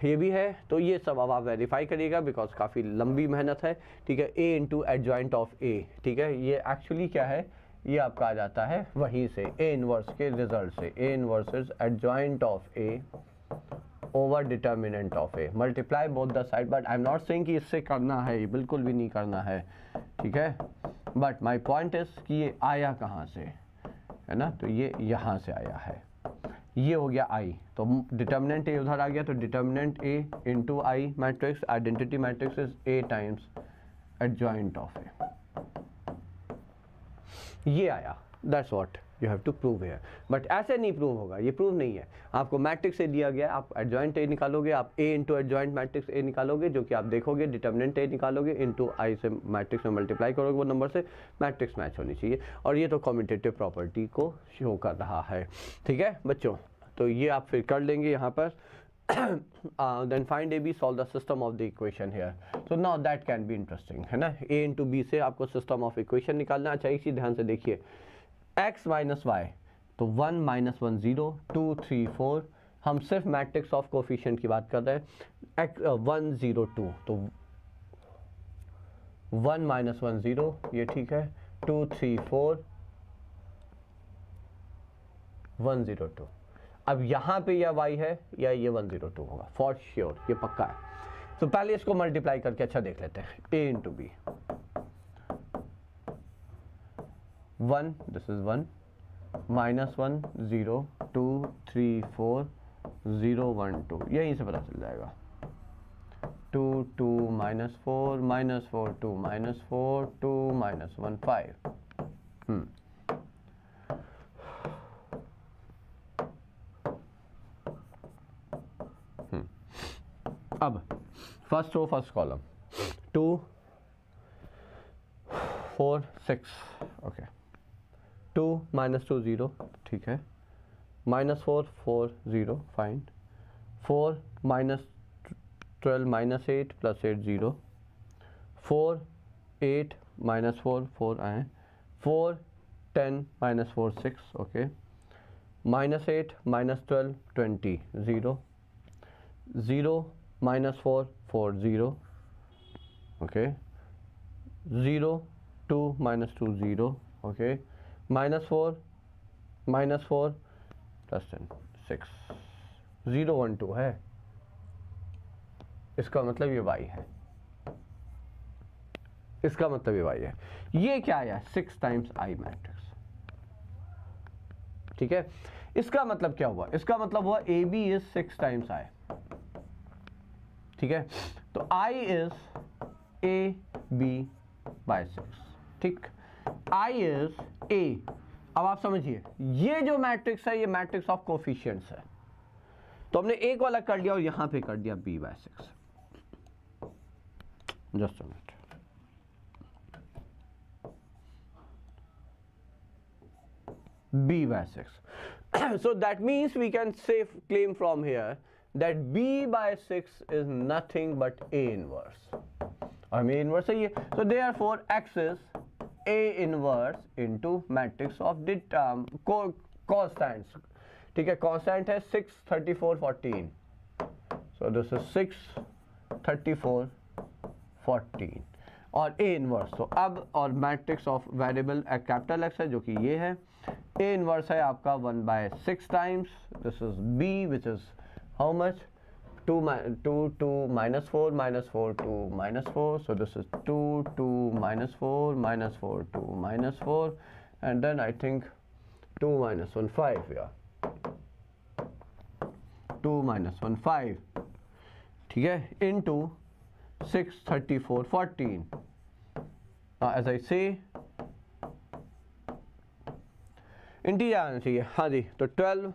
ये भी है, तो ये सब अब आप वेरीफाई करिएगा बिकॉज काफ़ी लंबी मेहनत है, ठीक है। a into adjoint of a, ठीक है, ये एक्चुअली क्या है, ये आपका आ जाता है वहीं से a इनवर्स के रिजल्ट से, a inverse is adjoint of a over determinant of A, multiply both the side, but I am not saying कि इससे करना है, ये बिल्कुल भी नहीं करना है, ठीक है, बट माई पॉइंट इज कि ये आया कहाँ से, है ना, तो ये यहाँ से आया है, ये हो गया आई, तो डिटर्मिनेंट ए उधर आ गया, तो determinant A into I matrix, identity matrix is A times adjoint of A, ये आया, that's what you have to prove here. But ऐसे नहीं प्रूव होगा, ये प्रूव नहीं है, आपको मैट्रिक्स से दिया गया, आप एडजॉइंट ए निकालोगे, आप ए इंटू एडजॉइंट मैट्रिक्स ए निकालोगे, जो कि आप देखोगे डिटर्मिनेंट ए निकालोगे, इंटू आई से मैट्रिक्स में मल्टीप्लाई करोगे वो नंबर से, मैट्रिक्स मैच होनी चाहिए, और ये तो कम्यूटेटिव प्रॉपर्टी को शो कर रहा है, ठीक है बच्चों, तो ये आप फिर कर लेंगे यहाँ पर। then find AB, solve the system of the equation here, so now that can be interesting, है ना, A into B से आपको system of equation निकालना। अच्छा एक चीज़ ध्यान से देखिए, x माइनस वाई, तो 1 माइनस 1 0, 2 3 4, हम सिर्फ मैट्रिक्स ऑफ कोफिशिएंट की बात कर रहे हैं, x 1 0 2, तो 1 माइनस 1 0, ये ठीक है, 2 3 4 1 0 2, अब यहाँ पे या y है या ये 1 0 2 होगा फॉर श्योर, ये पक्का है। तो पहले इसको मल्टीप्लाई करके अच्छा देख लेते हैं, a into B, 1 this is 1 minus 1 0 2 3 4 0 1 2, यहीं से पता चल जाएगा, 2 2 माइनस 4 माइनस 4 2 माइनस 4 2 माइनस 1 5। अब first row first column, 2 4 6, okay, 2 minus 2 0, ठीक है, minus 4 4 0 fine, 4 minus 12 minus 8 plus 8 0, 4 8 minus 4 4 आए, 4 10 minus 4 6, okay, minus 8 minus 12 20 0, 0 minus 4 4 0, okay, 0 2 minus 2 0, okay, minus 4 plus 10 6, 0 1 2 है, इसका मतलब ये y है, इसका मतलब ये y है, ये क्या आया 6 टाइम्स आई मैट्रिक्स, ठीक है, इसका मतलब क्या हुआ, इसका मतलब हुआ A B is 6 times I, ठीक है, तो I is A B by 6, ठीक, I इज A। अब आप समझिए ये जो मैट्रिक्स है ये मैट्रिक्स ऑफ कोफिशिएंट्स है, तो हमने एक वाला कर लिया और यहां पे कर दिया B by 6, just a minute, B by 6, so that means we can say claim from here that B by 6 is nothing but A inverse, और A inverse है ये, so therefore X is A inverse into matrix of constants, ठीक है, constant है 6 34 14, so this is 6 34 14 और A inverse, तो अब और matrix of variable capital X है जो कि ये है, A inverse है आपका 1 by 6 times, this is B which is how much, 2 minus 4 minus 4 2 minus 4, so this is 2 2 minus 4 minus 4 2 minus 4, and then I think 2 minus 1 5, yeah, 2 minus 1 5, ठीक है, into 6 34 14, as I say integer आना चाहिए, हाँ जी, तो 12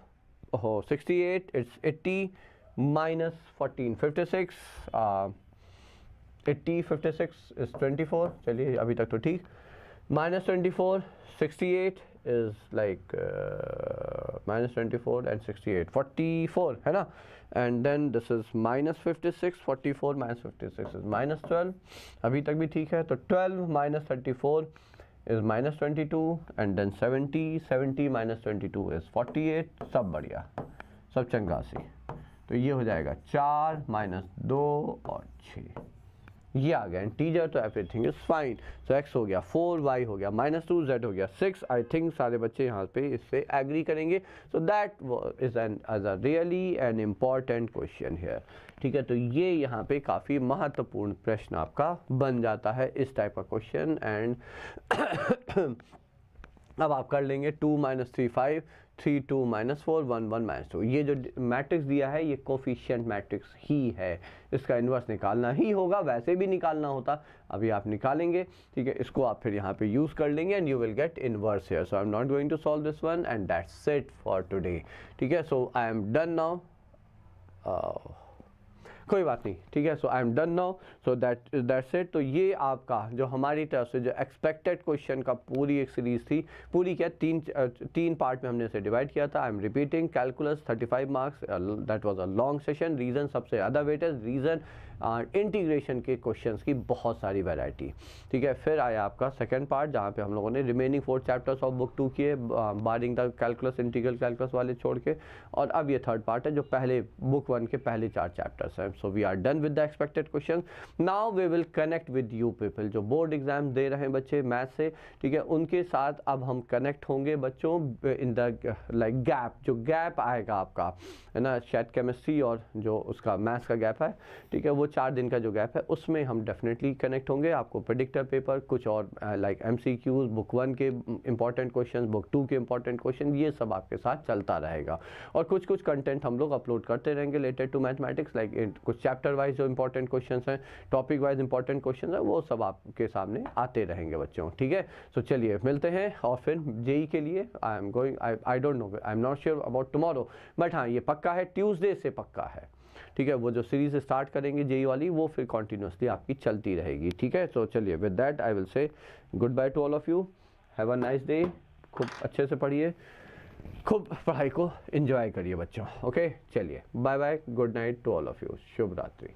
हो 68, इट्स 80 माइनस 14 56, 80 56 इज 24, चलिए अभी तक तो ठीक, minus 24 68 is like minus 24 and 68 44 है ना, and then this is minus 56 44 minus 56 is minus 12, अभी तक भी ठीक है, तो 12 minus 34 is minus 22 and then 70 minus 22 is 48, सब बढ़िया, सब चंगासी, तो ये हो जाएगा 4 माइनस 2 और 6, ये आ गया इंटीजर, तो everything is fine. So x हो गया 4, y हो गया -2, z हो गया 6। आई थिंक सारे बच्चे यहाँ पे इससे एग्री करेंगे। So that is an as a really an important question here. ठीक है, तो ये यहाँ पे काफ़ी महत्वपूर्ण प्रश्न आपका बन जाता है इस टाइप का क्वेश्चन। एंड अब आप कर लेंगे 2 - 3 5, 3 2 - 4 1 1 -2। ये जो मैट्रिक्स दिया है ये कोफिशिएंट मैट्रिक्स ही है, इसका इन्वर्स निकालना ही होगा, वैसे भी निकालना होता, अभी आप निकालेंगे। ठीक है, इसको आप फिर यहाँ पे यूज़ कर लेंगे and you will get inverse here. So I am not going to solve this one and that's it for today. ठीक है, so I am done now. कोई बात नहीं, ठीक है। So I am done now, so that's it. तो ये आपका जो हमारी तरफ से जो एक्सपेक्टेड क्वेश्चन का पूरी एक सीरीज़ थी, पूरी क्या तीन पार्ट में हमने इसे डिवाइड किया था। I am repeating, calculus 35 marks, that was a long session. Reason सबसे ज़्यादा वेटेज, रीज़न इंटीग्रेशन के क्वेश्चंस की बहुत सारी वैरायटी। ठीक है, फिर आया आपका सेकंड पार्ट जहाँ पे हम लोगों ने रिमेनिंग 4 चैप्टर्स ऑफ बुक 2 किए, barring the calculus, integral calculus वाले छोड़ के। और अब ये थर्ड पार्ट है जो पहले बुक 1 के पहले 4 चैप्टर्स हैं। So we are done with the expected question. Now we will connect with you people जो बोर्ड एग्जाम दे रहे हैं बच्चे मैथ से। ठीक है, उनके साथ अब हम कनेक्ट होंगे बच्चों इन द लाइक गैप, जो गैप आएगा आपका है ना, शायद केमिस्ट्री और जो उसका मैथ्स का गैप है। ठीक है, वो 4 दिन का जो गैप है उसमें हम डेफिनेटली कनेक्ट होंगे। आपको प्रेडिक्टर पेपर, कुछ और लाइक MCQs, बुक 1 के इंपॉर्टेंट क्वेश्चन, बुक 2 के इंपॉर्टेंट क्वेश्चन, ये सब आपके साथ चलता रहेगा। और कुछ कंटेंट हम लोग अपलोड करते रहेंगे रिलेटेड टू मैथमेटिक्स, लाइक कुछ चैप्टर वाइज जो इंपॉर्टेंट क्वेश्चन हैं, टॉपिक वाइज इंपॉर्टेंट क्वेश्चन है, वो सब आपके सामने आते रहेंगे बच्चों। ठीक है, सो चलिए मिलते हैं। और फिर जेई के लिए I am going, I don't know, I am not sure about tomorrow, but हाँ ये पक्का है, ट्यूसडे से पक्का है। ठीक है, वो जो सीरीज स्टार्ट करेंगे जेई वाली वो फिर कॉन्टिन्यूसली आपकी चलती रहेगी। ठीक है, तो चलिए with that I will say good by two all of you, have a nice day. खूब अच्छे से पढ़िए, खूब पढ़ाई को एंजॉय करिए बच्चों। ओके, चलिए bye bye, good night to all of you, शुभ रात्रि।